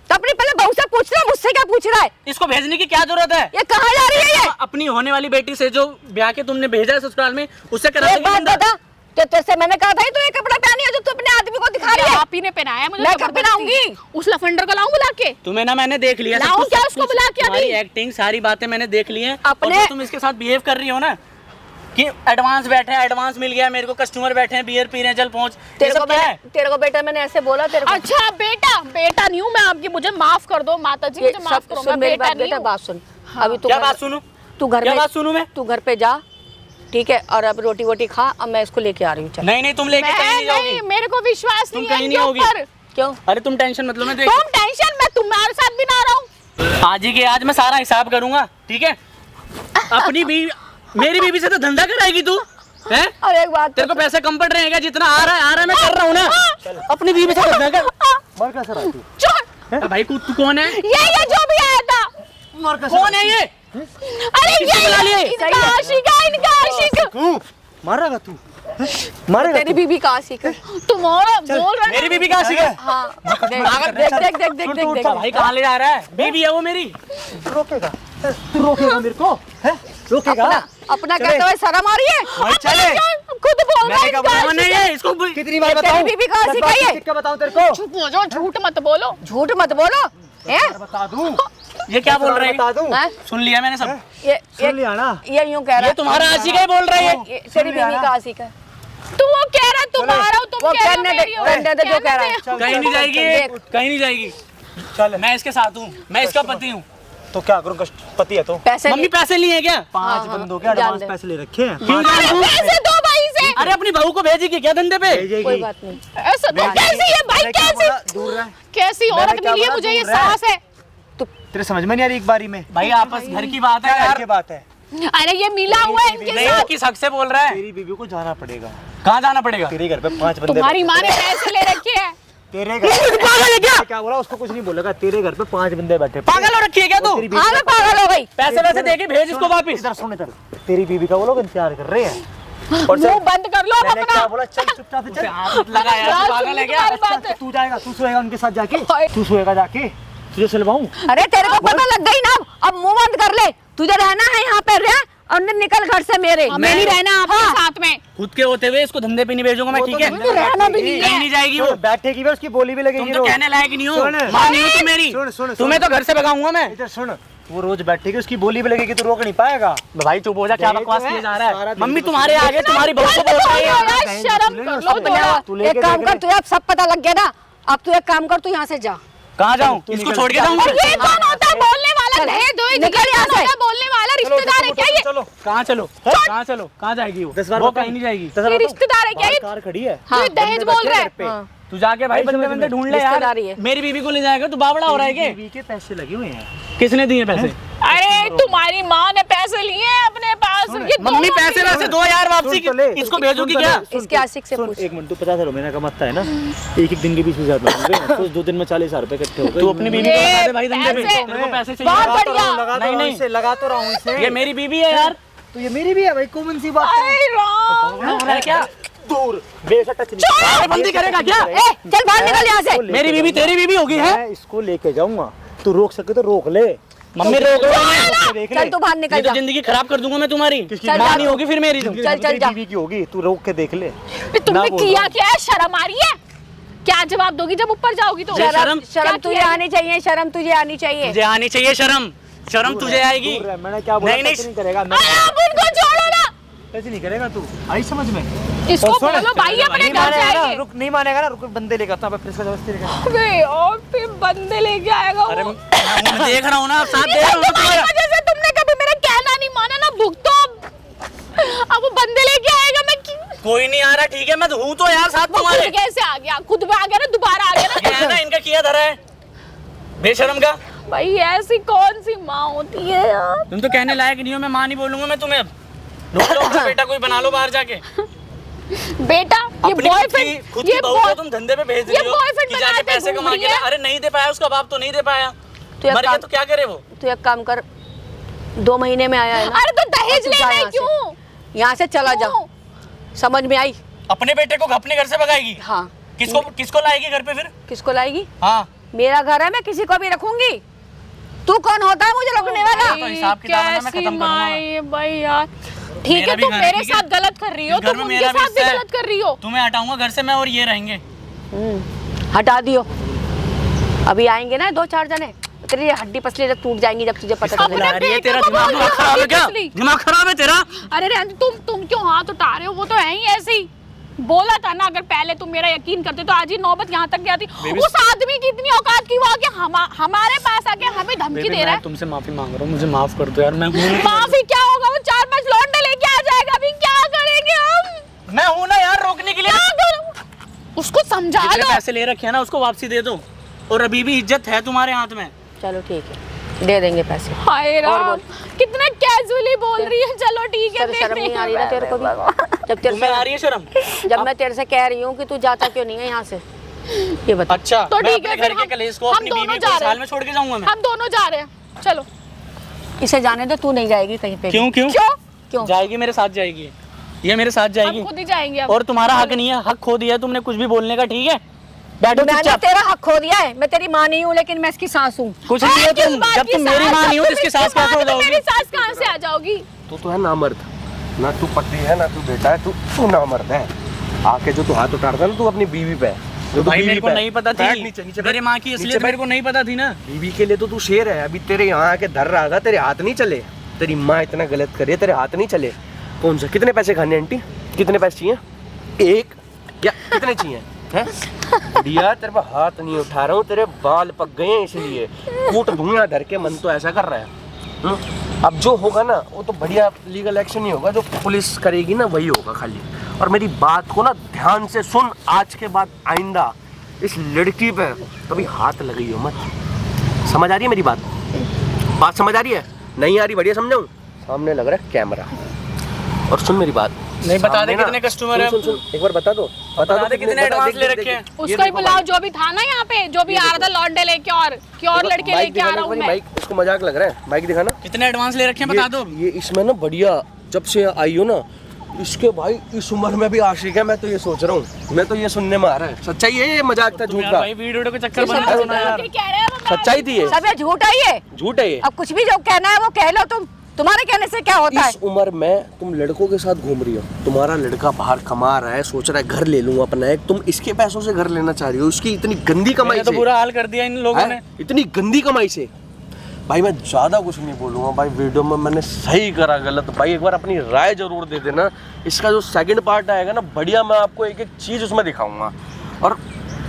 तो अपनी पहले बहू से पूछ रहा है, मुझसे क्या पूछ रहा है? इसको भेजने की क्या जरूरत है? ये कहाँ जा रही है ये? अपनी होने वाली बेटी से जो ब्याह के तुमने भेजा है ससुराल में, उससे करा एक देगी बात धंधा। बता, तो तुझसे मैंने कहा था तू ये कपड़ा पहनी है जो तू अपने आदमी को दिखा रही है। आप ही ने पहनाया मुझे, मैं कब जबरदस्ती। पहनाऊंगी? उस लफंडर को लाऊं बुला के? तुम्हें ना मैंने देख लिया सब लाऊं कुछ, क्या सब उसको कुछ। बुला के अभी? तुम्हारी एक्टिंग सारी बातें मैंने देख ली हैं। अपने- और जो तुम इसके साथ बिहेव कर रही हो ना, कि एडवांस बैठे हैं, एडवांस मिल गया मेरे को, कस्टमर बैठे हैं, बियर पी रहे हैं, चल पहुंच। ये सब क्या है? तेरे को बेटा मैंने ऐसे बोला तेरे को। अच्छा बेटा, बेटा नहीं हूँ मैं आपकी, मुझे माफ कर दो माता जी, मुझे माफ करो, मैं मेरी बेटा बात नहीं बेटा, हूँ। बात सुन। अभी तू क्या बात सुनूं? तू घर क्या में बात सुनूं मैं? तू घर पे जा, ठीक है, और अब रोटी वोटी खा, अब मैं इसको लेके आ रही हूँ। चल नहीं नहीं, तुम लेके कहीं नहीं जाओगी। मेरे को विश्वास तुम नहीं है कहीं इनके नहीं होगी। ऊपर। क्यों? अरे तुम टेंशन मत लो, मैं तुम टेंशन, मैं तुम्हारे साथ भी ना रहूं। आज ही के आज मैं सारा हिसाब करूंगा, ठीक है? अपनी बीवी, मेरी बीवी से तो धंधा कराएगी तू हैं? और एक बात तेरे को पैसे कम पड़ रहे हैं क्या? जितना आ रहा है मैं कर रहा हूँ ना। अपनी बीवी से धंधा कर। मर कैसे रहा तू? छोड़, भाई तू कौन है? ये जो भी आया था, मर कैसे कौन है ये? अरे किसने बुला लिए? ये इनका आशिक है, इनका आशिक। तू मारेगा तू? मारेगा तेरी बीबी का आशिक है। तुम और बोल रहे मेरी बीवी का आशिक है? हाँ देख देख देख देख देख देख भाई कहाँ ले जा रहा है? बीवी है वो मेरी। तू रोकेगा? तू रोकेगा मेरे को? हैं? रोकेगा? अपना कहते हुए शर्म आ रही है? भाई चले। खुद बोल रहा है इनका कौन है आशिक ये? है। इसको कितनी बार तेरी बताऊं? बीवी का आशिक है ये? क्या बताऊं तेरे को? चुप हो जाओ, झूठ मत बोलो। झूठ मत बोलो हैं? बता दूं? ये क्या बोल रहे बता हैं? दूं? हैं? सुन लिया मैंने सब। सुन लिया ना? ये यूं कह रहा ये है, तुम्हारा आशिक है बोल रहे हैं। ये तेरी बीवी का आशिक है। तू वो कह रहा तुम्हारा हो, तुम वो कह रहे हो कहने दे, मेरी हो। कहने दे जो कह रहा है। कहने कहीं नहीं जाएगी, देख। कहीं नहीं जाएगी। चल मैं इसके साथ हूँ, मैं इसका पति हूँ। तो क्या करूं? पति है तो पैसे मम्मी पैसे लिए हैं क्या? 5 बंदों के एडवांस पैसे ले रखे हैं। क्यों दे। जाऊँ? पैसे दो भाई से। अरे अपनी बहू को भेजेगी क्या धंधे पे? कोई भेजेगी। बात नहीं। ऐसा तो कैसी है भाई, मैंने क्या कैसी बोला? दूर रह। कैसी मैंने औरत क्या मिली है बोला? मुझे, ये दूर रह। सास है। तेरे समझ में नहीं आ रही एक बारी में? भाई आपस घर की बात है क्या यार। की बात है? अरे ये मिला हुआ है इनके नहीं, साथ। किस हक से बोल रहा है? तेरी बीवी को जाना पड़ेगा। कहाँ जाना पड़ेगा? तेरे घर पे 5 बंदे तुम्हारी माँ ने पैसे ले रखे हैं। तेरे घर पागल है क्या? क्या बोला? उसको कुछ नहीं बोलेगा। तेरे घर पे 5 बंदे बैठे। पागल हो रखी है क्या तू? तेरी बीवी हाँ मैं पागल हो गई। पैसे वैसे दे के भेज इसको वापिस। इधर सुन, इधर तेरी बीवी का वो लोग इंतजार कर रहे हैं। मुंह बंद कर लो अब मैंने अपना। क्या बोला? चल चुपचाप से चल। हाथ लगा यार, तू पागल है क्या? तुम्हारी बात है। तू जाएगा, तू सोएगा उनके साथ जाके। तू सोएगा जाके, तुझे सुलवाऊं। अरे तेरे को पता लग गई ना, अब मुंह बंद कर ले। तुझे रहना है यहाँ पे रह, और निकल घर से मेरे। हमें नहीं रहना आपके साथ में। खुद के होते हुए इसको धंधे पे नहीं भेजूंगा मैं, वो ठीक तो है? धंधे पे रहना भी नहीं कहीं नहीं जाएगी वो। सुन, बैठेगी भी, उसकी बोली भी लगेगी। तुम तो रोज। कहने लायक नहीं हो, सुन। माँ नहीं हो तुम मेरी। सुन, सुन, तुम्हें तो घर से भगाऊंगा मैं। इधर सुन, वो रोज बैठेगी, उसकी बोली भी लगेगी, तू रोक नहीं पाएगा। भाई चुप हो जा, क्या दहेज बकवास है, किया जा रहा सारा है? दहेज मम्मी तो तुम्हारे आगे तुम्हारी बहू को बोल रही है। यार शर्म कर लो थोड़ा। तू लेके एक काम देख कर, ले। तुझे अब सब पता लग गया ना। अब तू एक काम कर, तू यहाँ से जा। कहाँ जाऊँ? तू इसको निकल। छोड़ के जाऊँ? और ये कौन होता है बोलने वाला? चल, दहेज दो, निकल यहाँ से। बोलने वाला चलो, रिश्तेदार है क्या ये? चलो कहाँ चलो? कहाँ चलो? कहाँ जाएगी वो? 10 बार वो बताऊं? कहीं नहीं जाएगी। 10 बार ये बताऊं? रिश्तेदार है क्या ये? कार खड़ी है। तू ये दहेज बोल रहा है। हाँ। तू जाके भाई भाई बंदे समझ बंदे में। ढूंढ ले यार। रिश्तेदारी है। मेरी बीवी को ले जाएगा तू बावड़ा हो रहा है क्या? बीवी के पैसे लगे हुए हैं। किसने दिए पैसे? अरे तुम्हारी माँ ने पैसे लिए हैं अपने पास। ये मम्मी दोनों पैसे मिले। वैसे दो यार वापसी सुन तो ले, की। इसको सुन भेजोगी तो ले, क्या? सुन इसके तो- आशिक से सुन, पूछ। 1 मिनट, तू 50,000 महीना कमाता है ना? एक दिन के 20,000 सोच 2 दिन में 40,000 रुपए इकट्ठे हो गए। तू अपनी बीवी को लगा दे भाई धंधे पे। पैसे- तेरे को पैसे बहुत चाहिए? बढ़िया। नहीं, नहीं। लगा तो रहा हूँ इसे। ये मेरी बीवी है यार। तो ये मेरी भी है भाई, कॉमन सी बात है। अरे राम। हो रहा है क्या? दूर बेशक टच नहीं। बंदी करेगा क्या? ए, चल बाहर निकल यहाँ से। मेरी बीवी तेरी बीवी होगी है? मैं इसको लेके जाऊंगा, तू रोक सके तो रोक ले। मम्मी रोक लो। देख चल तू बाहर ये निकल तो जा। जिंदगी खराब कर दूंगा मैं तुम्हारी। चल माँ जा नहीं तू। होगी फिर मेरी तुम। चल, चल जा। बीवी की होगी, तू रोक के देख ले। तुमने ना बोल किया रहा हूँ। क्या है? शर्म आ रही है? क्या जवाब दोगी जब ऊपर जाओगी तो? शर्म- शर्म क्या तुझे किया? आनी चाहिए, शर्म तुझे आनी चाहिए। तुझे आनी चाहिए शर्म। शर्म तुझे आएगी। दूर रह, मैंने क्या बोला? नहीं, नहीं। टच नहीं करेगा। मैं अरे आप उनको छोड़ो ना। टच नहीं करेगा तू। आई समझ में? इसको और सुन, बोलो भाई अपने नहीं घर मानेगा ना, जाएंगे। रुक, नहीं मानेगा ना, रुक, बंदे लेकर आता हूं, मैं फिर इसका जबरदस्ती लेकर। अबे और फिर बंदे लेके आएगा अरे वो। मैं देख रहा हूँ ना, साथ दे रहा हूँ तुम्हारी तुम्हारा। वजह से तुमने कभी मेरा कहना नहीं माना ना, भुगतो अब वो बंदे लेके आएगा। मैं कोई नहीं आ रहा, ठीक है? मैं हूँ तो यार साथ वो खुद तुम्हारे। कैसे आ गया? खुद में आ गया ना, दोबारा आ गया ये है ना। ना इनका किया धरा है बेशरम का। भाई ऐसी कौन सी माँ होती है यार? तुम तो कहने लायक नहीं हो, मैं माँ नहीं बोलूंगा मैं तुम्हें। अब ढूंढ लो अपना बेटा, कोई बना लो बाहर जाके। बेटा ये अपनी बॉयफ्रेंड, खुद की बहू को तुम धंधे पे भेज ये रही हो boyfriend कि जाके बनाते पैसे घूम कमा रही के है। ला। अरे नहीं दे पाया, उसका बाप तो नहीं दे पाया। तू एक मर गया काम- तो क्या करे वो? तू एक काम कर, 2 महीने में आया है ना, अरे तो दहेज तू जा लेना है यहाँ से। क्यों? यहाँ से चला जा। क्यों? समझ में आई? अपने बेटे को अपने घर से भगाएगी? हाँ। किसको किसको लाएगी घर पे फिर? किसको लाएगी? हाँ मेरा घर है, मैं किसी को भी रखूंगी। तू कौन होता है मुझे रोकने वाला? तो हिसाब किताब है ना, मैं कैसी खत्म करूंगा। माँ है भाई यार। ठीक मेरा है भी तुम घर है, मेरे ठीक है? साथ गलत कर रही हो, इस घर तुम में उनके मेरा भी साथ भी हिस्सा है। गलत कर रही हो। तुम्हें हटाऊंगा घर से मैं और ये रहेंगे। हटा दियो। अभी आएंगे ना 2-4 जने, तेरी हड्डी पसली जब टूट जाएंगी जब तुझे पता अपने चलेगा। अरे ये बेटे तेरा को दिमाग बोलो, खराब है क्या? obviously। दिमाग खराब है तेरा? अरे रहने दो, तुम क्यों हाथ उठा रहे हो? वो तो है ही ऐसे ही। बोला था ना, अगर पहले तुम मेरा यकीन करते तो आज ही नौबत यहाँ तक आती। उस आदमी की इतनी औकात की वो आके हमारे पास आके हमें धमकी बेबी, दे रहा मैं है। तुमसे माफी मांग रहा हूँ, मुझे माफ कर दो यार। मैं माफी क्या होगा? वो 4-5 लौंडे लेके आ जाएगा, अभी क्या करेंगे हम? मैं हूँ ना यार रोकने के लिए। क्या करूं? उसको समझा जितने दो। पैसे ले रखे हैं ना उसको वापसी दे दो, और अभी भी इज्जत है तुम्हारे हाथ में। चलो ठीक है, दे देंगे पैसे। हाय और राम, बोल। कितना कैजुअली बोल रही है। चलो ठीक है, तेरे दे शर्म नहीं आ रही ना तेरे को भी? जब तेरे तुम्हें आ से रही है शर्म? जब मैं तेरे से कह रही हूँ कि तू जाता क्यों नहीं है यहाँ से, ये बता। अच्छा, तो मैं ठीक है, अपने घर फिर के हम- कलेश को हम अपनी दोनों बीवी जा को रहे हैं। साल में छोड़ के जाऊंगा मैं। हम दोनों जा रहे हैं, चलो। इसे जाने दो, तू नहीं जाएगी कहीं पे भी। क्यों क्यों क्यों? क्यों? जाएगी, मेरे साथ जाएगी, ये मेरे साथ हम जाएगी। खुद ही जाएंगे अब। और तुम्हारा हक नहीं है, हक खो दिया है तुमने कुछ भी बोलने का, ठीक है? बैठो मैंने चुपचाप। तेरा हक खो दिया है। मैं तेरी माँ नहीं हूँ लेकिन मैं इसकी सास हूँ। कुछ नहीं है किस तुम, बात जब की तुम मेरी सास? माँ नहीं हो जब तो इसकी तुम सास कैसे हो माँ तो मेरी जाओगी? सास कहाँ से आ जाओगी? तो है नामर्द, ना तू पति है ना तू बेटा है, तू नामर्द है। आके जो तू हाथ उठाता है ना तू अपनी बीवी पे, जो तू भाई बीवी मेरे को पे। नहीं पता बैठ थी, नीचे, नीचे मेरी बैठ। माँ की नीचे असलियत बैठ। मेरे को नहीं पता थी ना। बीवी के लिए तो तू शेर है। अभी तेरे यहाँ आके धर रहा था, तेरे हाथ नहीं चले। तेरी माँ इतना गलत करे, तेरे हाथ नहीं चले। कौन सा? कितने पैसे खाने आंटी? कितने पैसे चाहिए? एक या कितने चाहिए? हैं? बढ़िया, तेरे पे हाथ नहीं उठा रहा हूँ, तेरे बाल पक गए हैं इसलिए कूट दूंगा धर के। मन तो ऐसा कर रहा है। अब जो होगा ना वो तो बढ़िया लीगल एक्शन ही होगा, जो पुलिस करेगी ना वही होगा खाली। और मेरी बात को ना ध्यान से सुन, आज के बाद आइंदा इस लड़की पे कभी हाथ लगाइयो मत। समझ आ रही है मेरी बात? बात समझ आ रही है? नहीं आ रही? बढ़िया समझाऊं? सामने लग रहा है कैमरा। और सुन मेरी बात, नहीं बता दे सामने ना- कितने कस्टमर है? सुन, सुन, सुन, एक बार बता दो। बता दे कितने एडवांस ले रखे हैं? उसको ही बुलाओ जो भी था ना यहाँ पे, जो भी आ रहा था लौंडे लेके, और लड़के लेके आ रहा हूँ मैं। माइक, इसको मजाक लग रहा है, माइक दिखाना। कितने एडवांस ले रखे हैं बता दो। ये इसमें ना बढ़िया, जब से आई हो ना इसके भाई इस उम्र में भी आशिक है। मैं तो ये सोच रहा हूँ, मैं तो ये सुनने में आ रहा है। सच्चाई है ये मजाक था तुम झूठ यार था? भाई वीडियो के चक्कर ये बंद सब करो ना यार। लड़के कह रहे हैं वो मैं- सच्चाई थी ये? सब ये झूठ है ये। झूठ है ये? अब कुछ भी जो कहना है वो कह लो तुम। तुम्हारे कहने से क्या होता है? इस उम्र में तुम लड़कों के साथ घूम रही हो, तुम्हारा लड़का बाहर कमा रहा है, सोच रहा है घर ले लूं अपना एक, तुम इसके पैसों से घर लेना चाह रही हो, उसकी इतनी गंदी कमाई मैंने तो से। बुरा हाल कर दिया इन लोगों ने। हैं? इतनी गंदी कमाई से। भाई मैं ज़्यादा कुछ नहीं बोलूँगा भाई, वीडियो में मैंने सही करा गलत भाई एक बार अपनी राय जरूर दे देना। इसका जो सेकंड पार्ट आएगा ना बढ़िया, मैं आपको एक एक चीज़ उसमें दिखाऊंगा। और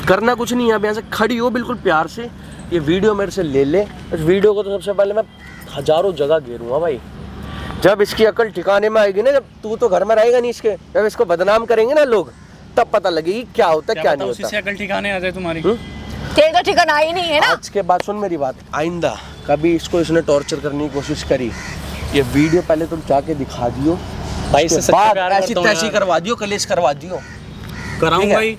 करना कुछ नहीं है, अब यहाँ से खड़ी हो बिल्कुल प्यार से, ये वीडियो मेरे से ले ले। इस वीडियो को तो सबसे पहले मैं हज़ारों जगह घेरूँगा भाई। जब इसकी अकल ठिकाने में आएगी ना, जब तू तो घर में रहेगा नहीं इसके, जब इसको बदनाम करेंगे ना लोग, तब पता लगेगी क्या होता है क्या नहीं उसी होता। से अकल ठिकाने आ जाए तुम्हारी। तेरे तो ठिकाना ही नहीं है ना। आज के बाद सुन मेरी बात, आइंदा कभी इसको इसने टॉर्चर करने की कोशिश करी, ये वीडियो पहले तुम जाके दिखा दियो, भाई से उसके सच्चा बाद प्यार ऐसी करता हूँ तैसी यार। करवा दियो, कलेश करवा दियो। ठीक कराऊंगा है? भाई,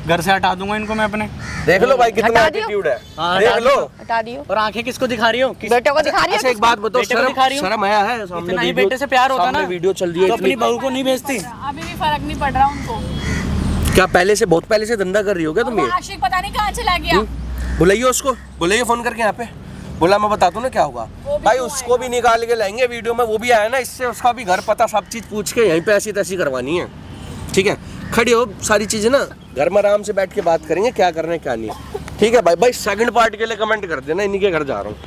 घर से हटा दूंगा इनको मैं अपने। देख लो भाई कितना हटा दियो। एटीट्यूड है, हाँ, देख हटा लो। दियो। हटा दियो। और आंखें किसको दिखा रही हो? बेटे को दिखा रही है? अच्छा एक बात बताओ, बेटे को दिखा रही शर्म हूँ। शर्म आया है? सामने इतना ही वीडियो- बेटे से प्यार होता सामने ना, वीडियो चल रही है तो अपनी इतनी। बहू को नहीं भेजती। अभी भी फर्क नहीं पड़ रहा उनको। क्या पहले से, बहुत पहले से धंधा कर रही हो क्या तुम वो ये? आशिक पता नहीं कहाँ चला गया। बुलाइए उसको, बुलाइए फोन करके यहाँ पे, बोला मैं बताता हूँ ना क्या होगा। भाई उसको भी निकाल के लाएंगे वीडियो में, वो भी आया ना, इससे उसका भी घर पता सब चीज़ पूछ के यहीं पे ऐसी तैसी करवानी है। ठीक है, खड़ी हो, सारी चीज़ें ना घर में आराम से बैठ के बात करेंगे क्या करना है क्या नहीं। ठीक है भाई, सेकंड पार्ट के लिए कमेंट कर देना, इन्हीं के घर जा रहा हूँ।